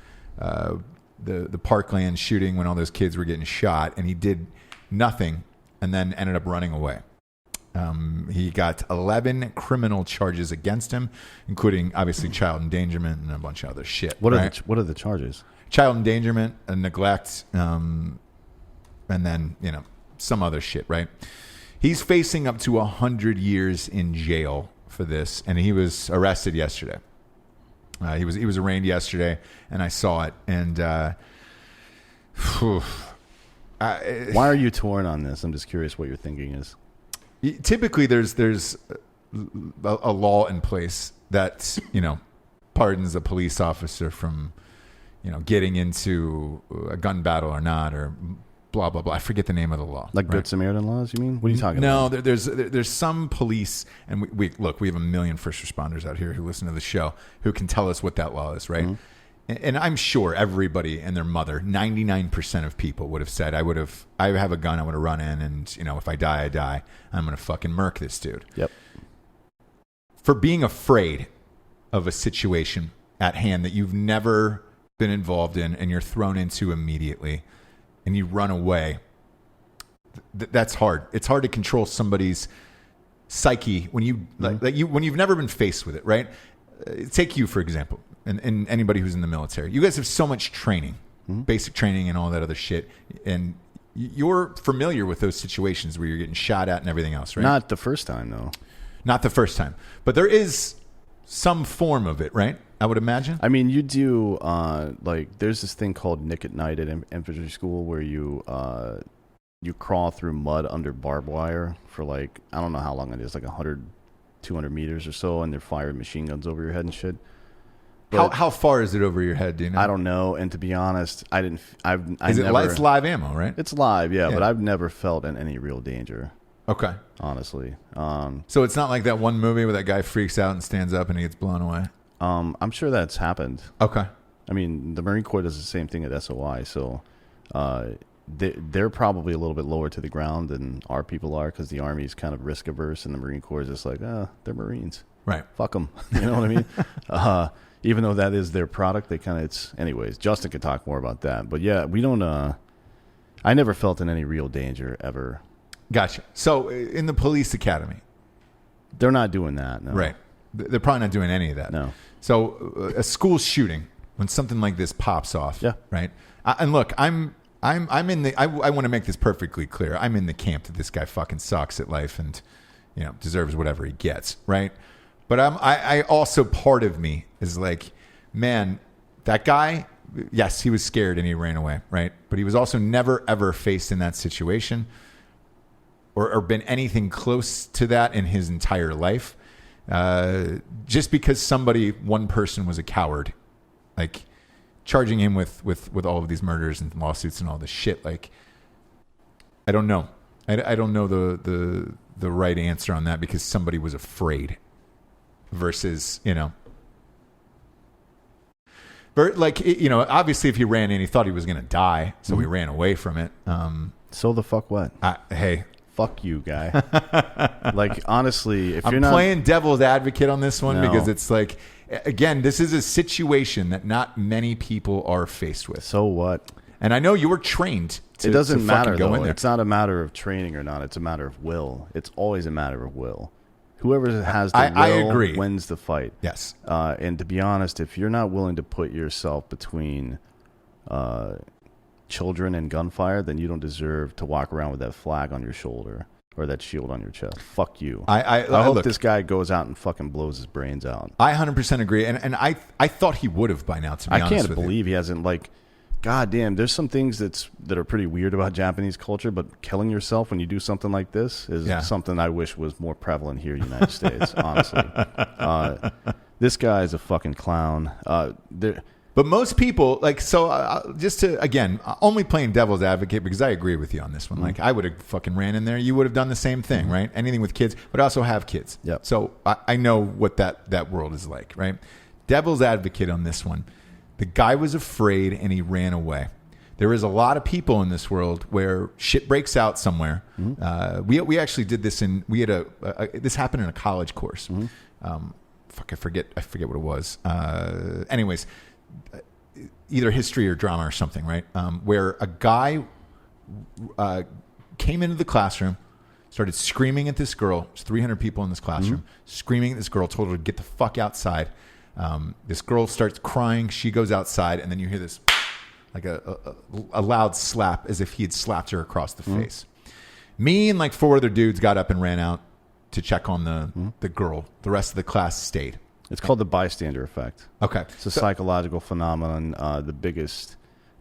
the Parkland shooting when all those kids were getting shot, and he did nothing and then ended up running away. He got 11 criminal charges against him, including obviously child endangerment and a bunch of other shit. What are the charges? Child endangerment and neglect, and then some other shit. Right? He's facing up to 100 years in jail for this, and he was arrested yesterday. He was arraigned yesterday, and I saw it. And why are you torn on this? I'm just curious what your thinking is. Typically, there's a law in place that pardons a police officer from getting into a gun battle or not, or blah blah blah. I forget the name of the law. Like Good Samaritan laws, you mean? What are you talking about? No, there's some police, and we have a million first responders out here who listen to the show who can tell us what that law is, right? Mm-hmm. And I'm sure everybody and their mother, 99% of people would have said, I have a gun, I would have run in, and if I die, I die. I'm going to fucking murk this dude. Yep. For being afraid of a situation at hand that you've never been involved in and you're thrown into immediately, and you run away, that's hard. It's hard to control somebody's psyche when when you've never been faced with it, right? Take you, for example, and anybody who's in the military. You guys have so much training, basic training and all that other shit, and you're familiar with those situations where you're getting shot at and everything else, right? Not the first time, though. Not the first time. But there is some form of it, right? I would imagine. I mean, you do, there's this thing called Nick at Night at infantry school where you crawl through mud under barbed wire for I don't know how long it is, 100, 200 meters or so, and they're firing machine guns over your head and shit. How far is it over your head? Do you know? I don't know. And to be honest, it's live ammo, right? It's live, yeah. But I've never felt in any real danger. Okay. Honestly. So it's not like that one movie where that guy freaks out and stands up and he gets blown away? I'm sure that's happened. Okay. I mean, the Marine Corps does the same thing at SOI. So they're probably a little bit lower to the ground than our people are because the Army's kind of risk averse and the Marine Corps is just like, they're Marines. Right. Fuck them. You know what I mean? Even though that is their product, they kind of, anyways, Justin could talk more about that. But yeah, we don't, I never felt in any real danger ever. Gotcha. So in the police academy. They're not doing that. No. Right. They're probably not doing any of that. No. So a school shooting, when something like this pops off. Yeah. Right. And look, I'm in the, I want to make this perfectly clear. I'm in the camp that this guy fucking sucks at life and, deserves whatever he gets. Right. But I also, part of me is like, man, that guy, yes, he was scared and he ran away. Right. But he was also never, ever faced in that situation or been anything close to that in his entire life. Just because one person was a coward, like charging him with all of these murders and lawsuits and all this shit. Like, I don't know. I don't know the right answer on that because somebody was afraid versus, obviously if he ran in, he thought he was going to die. So he ran away from it. So the fuck what? Hey, fuck you, guy. Like, honestly, if you're not... I'm playing devil's advocate on this one No. because it's like, again, this is a situation that not many people are faced with. So what? And I know you were trained to It doesn't matter, go though. in there. It's not a matter of training or not. It's a matter of will. It's always a matter of will. Whoever has the I will agree. wins the fight. Yes. And to be honest, if you're not willing to put yourself between children and gunfire, then you don't deserve to walk around with that flag on your shoulder or that shield on your chest. Fuck you. I hope this guy goes out and fucking blows his brains out. I 100% agree. And I thought he would have by now, to be honest with you. I can't believe he hasn't, like... God damn, there's some things that are pretty weird about Japanese culture, but killing yourself when you do something like this is something I wish was more prevalent here in the United States, honestly. This guy is a fucking clown. But most people, just to, again, only playing devil's advocate because I agree with you on this one. Like, I would have fucking ran in there. You would have done the same thing, right? Anything with kids, but I also have kids. Yep. So I know what that world is like, right? Devil's advocate on this one. The guy was afraid and he ran away. There is a lot of people in this world where shit breaks out somewhere. We actually did this this happened in a college course. I forget what it was. Anyways, either history or drama or something, right? Where a guy came into the classroom, started screaming at this girl. There's 300 people in this classroom, screaming at this girl, told her to get the fuck outside. This girl starts crying. She goes outside, and then you hear this, like a loud slap, as if he had slapped her across the face. Me and like 4 other dudes got up and ran out to check on the girl. The rest of the class stayed. It's called the bystander effect. Okay, It's a psychological phenomenon. The biggest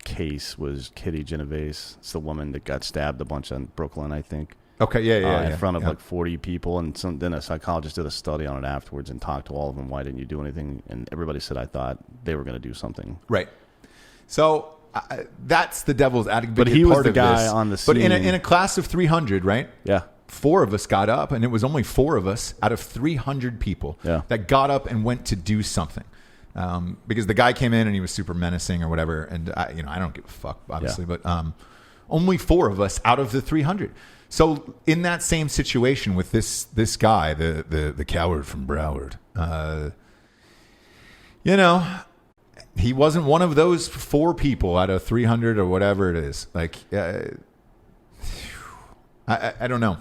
case was Kitty Genovese. It's the woman that got stabbed a bunch in Brooklyn, I think. Okay, in front of like 40 people, and then a psychologist did a study on it afterwards and talked to all of them. Why didn't you do anything? And everybody said, I thought they were going to do something. Right. So that's the devil's advocate. But he was part the of guy this. on the scene. But in a class of 300, right? Yeah. 4 of us got up, and it was only 4 of us out of 300 people that got up and went to do something. Because the guy came in and he was super menacing or whatever, and I don't give a fuck, obviously, but only 4 of us out of the 300. So in that same situation with this guy, the coward from Broward, he wasn't one of those 4 people out of 300 or whatever it is. Like, I don't know.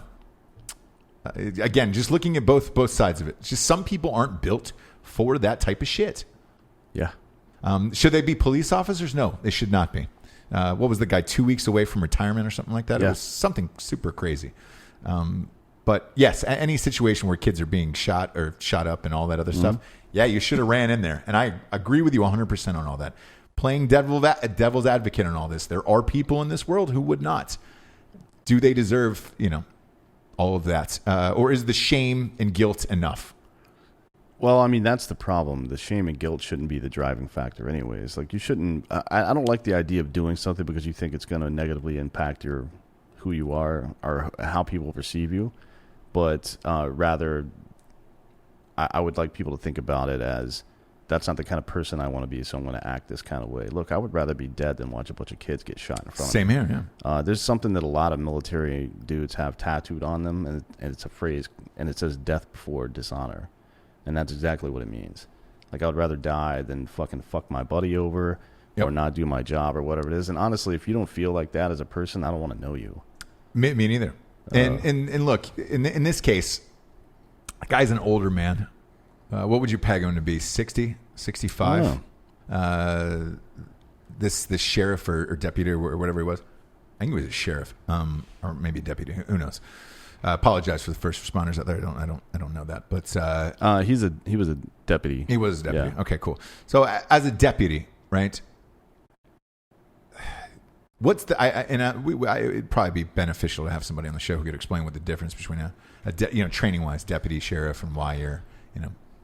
Again, just looking at both sides of it. It's just some people aren't built for that type of shit. Yeah. Should they be police officers? No, they should not be. What was the guy, 2 weeks away from retirement or something like that? Yeah. It was something super crazy. But yes, any situation where kids are being shot or shot up and all that other stuff, you should have ran in there. And I agree with you 100% on all that. Playing devil's advocate on all this, there are people in this world who would not. Do they deserve, all of that? Or is the shame and guilt enough? Well, I mean, that's the problem. The shame and guilt shouldn't be the driving factor anyways. Like, you shouldn't... I don't like the idea of doing something because you think it's going to negatively impact who you are or how people perceive you. But rather, I would like people to think about it as that's not the kind of person I want to be, so I'm going to act this kind of way. Look, I would rather be dead than watch a bunch of kids get shot in front Same of me. here, yeah. There's something that a lot of military dudes have tattooed on them, and it's a phrase, and it says death before dishonor. And that's exactly what it means. Like, I would rather die than fucking fuck my buddy over or not do my job or whatever it is. And honestly, if you don't feel like that as a person, I don't want to know you. Me neither. And look, in this case, the guy's an older man. What would you peg him to be? 60, 65? This sheriff or deputy or whatever he was. I think he was a sheriff, or maybe a deputy. Who knows? Apologize for the first responders out there. I don't know that, but he was a deputy. He was a deputy. Yeah. Okay, cool. So as a deputy, right? What's the? It'd probably be beneficial to have somebody on the show who could explain what the difference between training wise, deputy, sheriff, and why you're,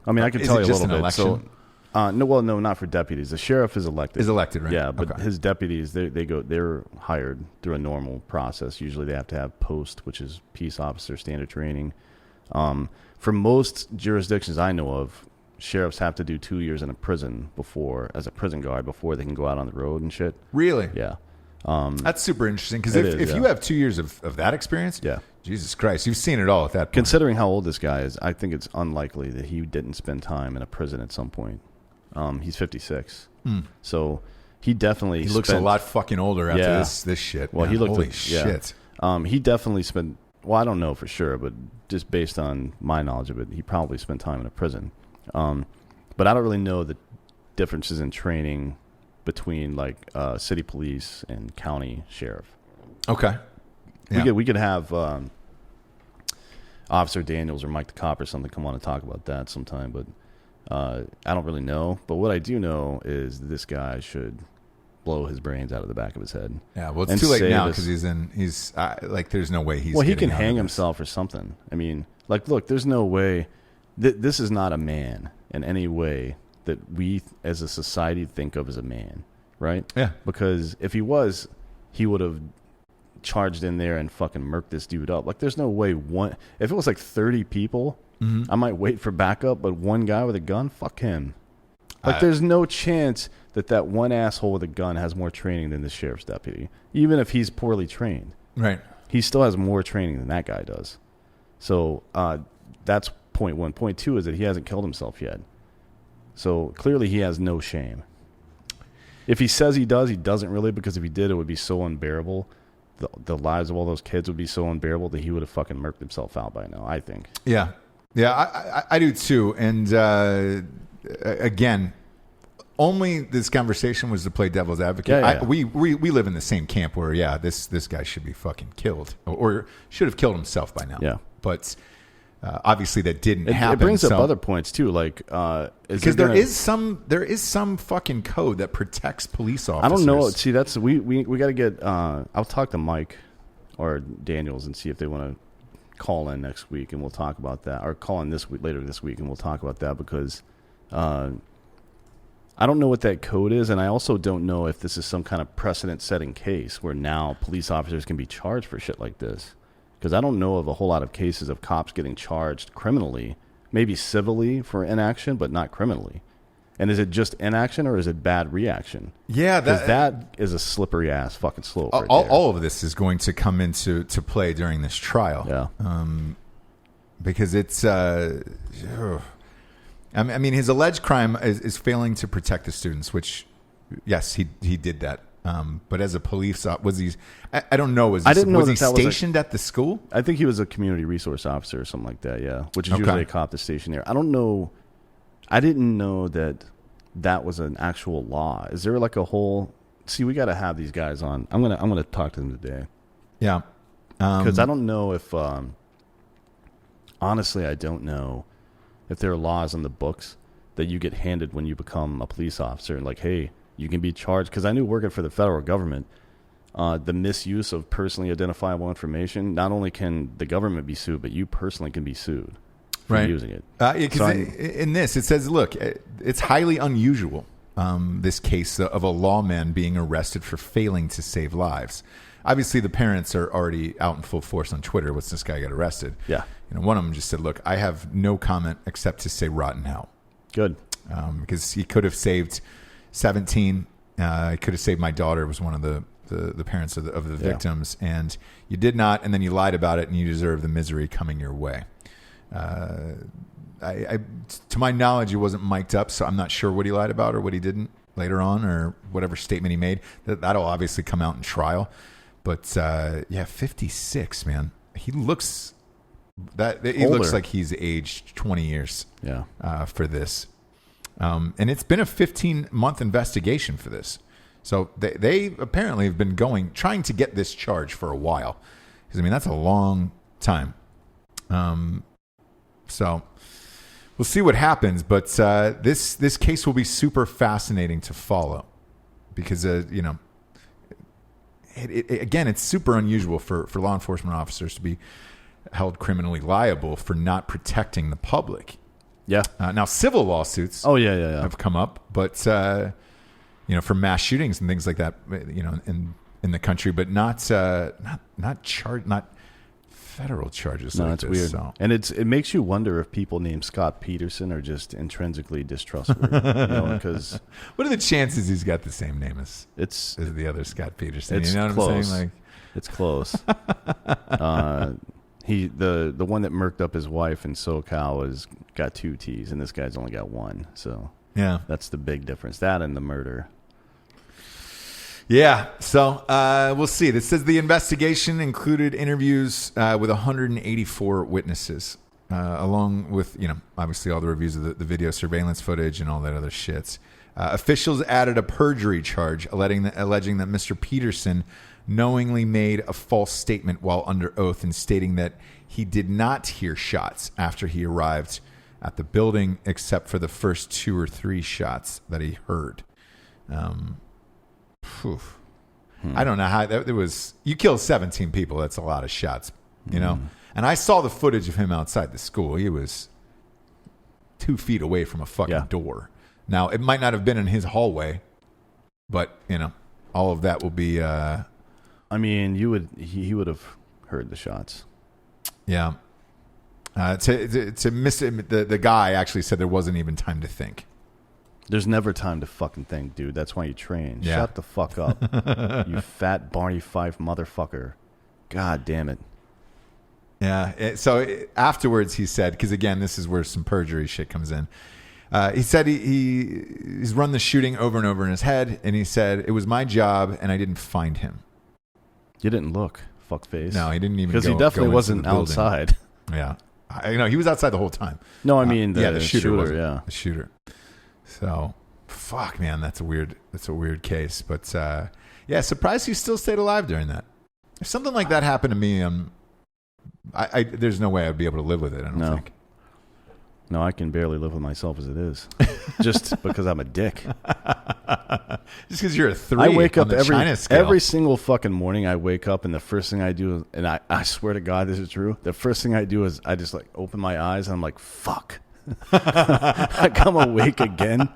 I mean, I can tell you a little bit. Election? So, no, not for deputies. The sheriff is elected. Is elected, right? Yeah, but his deputies, they're hired through a normal process. Usually, they have to have POST, which is peace officer standard training. For most jurisdictions I know of, sheriffs have to do 2 years in a prison as a prison guard before they can go out on the road and shit. Really? Yeah. That's super interesting because if you have 2 years of that experience, Jesus Christ, you've seen it all at that point. Considering how old this guy is, I think it's unlikely that he didn't spend time in a prison at some point. He's 56, so he definitely looks a lot fucking older after this shit. Well, man. he looked holy shit. He definitely spent. Well, I don't know for sure, but just based on my knowledge of it, he probably spent time in a prison. But I don't really know the differences in training between like city police and county sheriff. Okay. Yeah. We could have Officer Daniels or Mike the Cop or something come on and talk about that sometime, but I don't really know. But what I do know is this guy should blow his brains out of the back of his head. Yeah, well, it's too late now because he's there's no way he's. Well, he can hang himself or something. I mean, like, look, there's no way. This is not a man in any way that we as a society think of as a man, right? Yeah. Because if he was, he would have charged in there and fucking murked this dude up. Like, there's no way if it was like 30 people, I might wait for backup, but one guy with a gun, fuck him. Like, there's no chance that one asshole with a gun has more training than the sheriff's deputy, even if he's poorly trained. Right. He still has more training than that guy does. So that's point one. Point two is that he hasn't killed himself yet. So clearly he has no shame. If he says he does, he doesn't really, because if he did, it would be so unbearable. The lives of all those kids would be so unbearable that he would have fucking murked himself out by now, I think. Yeah. Yeah, I do too. And again, only this conversation was to play devil's advocate. Yeah. We live in the same camp where, this guy should be fucking killed or should have killed himself by now. Yeah. But obviously that didn't happen. It brings up other points too, like because there is some fucking code that protects police officers. I don't know. See, that's we got to get. I'll talk to Mike or Daniels and see if they want to call in next week, and we'll talk about that, or call in later this week, and we'll talk about that, because I don't know what that code is, and I also don't know if this is some kind of precedent-setting case where now police officers can be charged for shit like this. Because I don't know of a whole lot of cases of cops getting charged criminally, maybe civilly for inaction, but not criminally. And is it just inaction, or is it bad reaction? Yeah, because that is a slippery ass fucking slope. All of this is going to come into play during this trial. Yeah, because it's. I mean, his alleged crime is failing to protect the students, which, yes, he did that. But as a police officer, was he? I don't know. Was he stationed at the school? I think he was a community resource officer or something like that. Yeah, which is usually a cop that's stationed there. I don't know. I didn't know that was an actual law. Is there like a whole? See, we got to have these guys on. I'm gonna talk to them today. Yeah, because I don't know if. Honestly, I don't know if there are laws in the books that you get handed when you become a police officer. Like, hey, you can be charged. Because I knew working for the federal government, the misuse of personally identifiable information. Not only can the government be sued, but you personally can be sued. For using it. In this, it says, look, it's highly unusual, this case of a lawman being arrested for failing to save lives. Obviously, the parents are already out in full force on Twitter once this guy got arrested. Yeah. One of them just said, look, I have no comment except to say rotten hell. Good. because he could have saved 17. He could have saved my daughter, was one of the parents of the victims, and you did not, and then you lied about it, and you deserve the misery coming your way. To my knowledge, he wasn't mic'd up, so I'm not sure what he lied about or what he didn't later on, or whatever statement he made. That'll obviously come out in trial. But 56, man. He looks like he's aged 20 years. For this, and it's been a 15-month investigation for this. So they apparently have been trying to get this charge for a while, because I mean that's a long time. So we'll see what happens, but this case will be super fascinating to follow, because again, it's super unusual for law enforcement officers to be held criminally liable for not protecting the public. Now civil lawsuits have come up, but for mass shootings and things like that, in the country, but not federal charges. No, like that's this, weird. So. And it makes you wonder if people named Scott Peterson are just intrinsically distrustworthy. Because what are the chances he's got the same name as the other Scott Peterson? It's what close. I'm saying? It's close. The one that murked up his wife in SoCal has got 2 T's, and this guy's only got 1. So that's the big difference. That and the murder. Yeah, so we'll see. This says the investigation included interviews with 184 witnesses, along with, obviously all the reviews of the video surveillance footage and all that other shit. Officials added a perjury charge alleging that Mr. Peterson knowingly made a false statement while under oath and stating that he did not hear shots after he arrived at the building, except for the first 2 or 3 shots that he heard. I don't know how that was. You killed 17 people. That's a lot of shots, And I saw the footage of him outside the school. He was 2 feet away from a fucking door. Now, it might not have been in his hallway, but all of that will be. I mean, he would have heard the shots. Yeah. To miss it, the guy actually said there wasn't even time to think. There's never time to fucking think, dude. That's why you train. Yeah. Shut the fuck up. You fat Barney Fife motherfucker. God damn it. Yeah. So afterwards he said, because again, this is where some perjury shit comes in. He said he's run the shooting over and over in his head, and he said, it was my job and I didn't find him. You didn't look, fuckface. No, he didn't even because he definitely wasn't outside. Yeah. He was outside the whole time. No, I mean the shooter. The shooter. So, fuck, man, that's a weird case. But surprised he still stayed alive during that. If something like that happened to me, there's no way I'd be able to live with it. I don't think. No, I can barely live with myself as it is, just because I'm a dick. Just because you're a 3. I wake up every single fucking morning. I wake up and the first thing I do, and I swear to God this is true. The first thing I do is I just open my eyes and I'm like, fuck. I come awake again.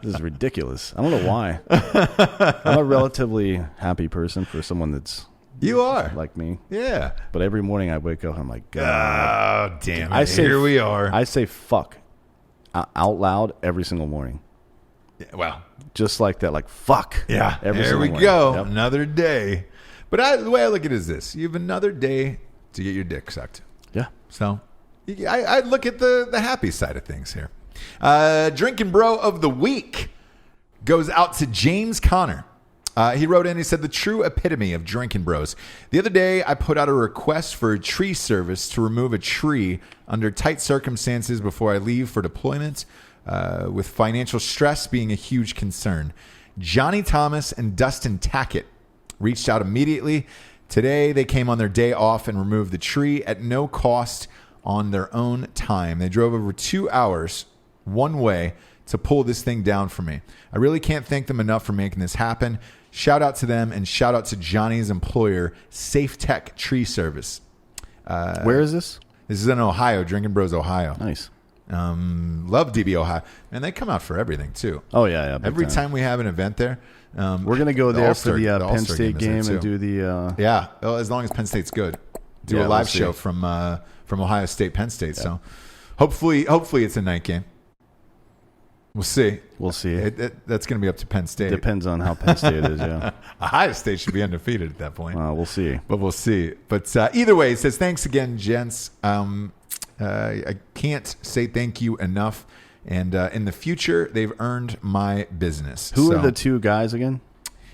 This is ridiculous. I don't know why. I'm a relatively happy person for someone that's you are like me. Yeah. But every morning I wake up, I'm like, God. Oh, damn it. Here we are. I say fuck out loud every single morning. Yeah, well, just like that, like fuck. Yeah. There we go. Yep. Another day. But the way I look at it is this: you have another day to get your dick sucked. Yeah. So I look at the happy side of things here. Drinkin' Bro of the Week goes out to James Connor. He wrote in, he said, the true epitome of Drinkin' Bros. The other day, I put out a request for a tree service to remove a tree under tight circumstances before I leave for deployment, with financial stress being a huge concern. Johnny Thomas and Dustin Tackett reached out immediately. Today, they came on their day off and removed the tree at no cost on their own time. They drove over 2 hours one way to pull this thing down for me. I really can't thank them enough for making this happen. Shout out to them and shout out to Johnny's employer, Safe Tech Tree Service. Where is this? This is in Ohio, Drinkin' Bros, Ohio. Nice. Love DB Ohio. And they come out for everything, too. Oh, yeah. Every time we have an event there. We're going to go there for the Penn State game and do the... Yeah, well, as long as Penn State's good. Do a live show from Ohio State, Penn State. Yeah. So hopefully it's a night game. We'll see. We'll see. That's going to be up to Penn State. Depends on how Penn State is, yeah. Ohio State should be undefeated at that point. We'll see. But we'll see. But either way, it says, thanks again, gents. I can't say thank you enough. And in the future, they've earned my business. Who are the two guys again?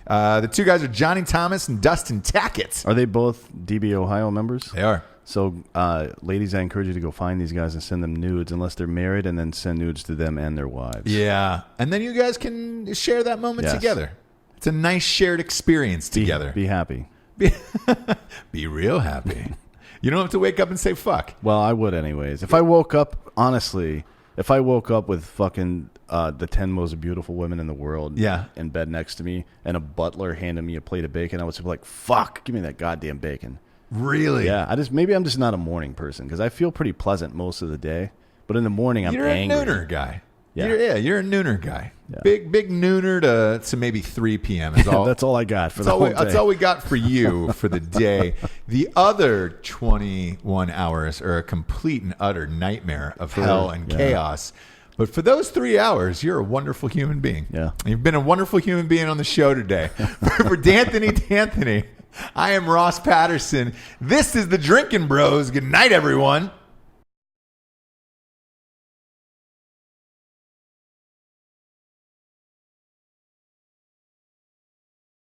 The two guys are Johnny Thomas and Dustin Tackett. Are they both DB Ohio members? They are. So, ladies, I encourage you to go find these guys and send them nudes, unless they're married, and then send nudes to them and their wives. Yeah. And then you guys can share that moment together. It's a nice shared experience together. Be happy. Be real happy. You don't have to wake up and say fuck. Well, I would anyways. If I woke up, honestly, with fucking the 10 most beautiful women in the world in bed next to me and a butler handing me a plate of bacon, I would be like, fuck, give me that goddamn bacon. Really? Yeah, maybe I'm just not a morning person because I feel pretty pleasant most of the day. But in the morning, I'm angry. You're a nooner guy. Yeah. You're a nooner guy. Yeah. Big nooner to maybe 3 p.m. is all. That's all I got for the whole day. That's all we got for you for the day. The other 21 hours are a complete and utter nightmare of hell and chaos. But for those 3 hours, you're a wonderful human being. Yeah. You've been a wonderful human being on the show today. For D'Anthony, I am Ross Patterson. This is the Drinkin' Bros. Good night, everyone.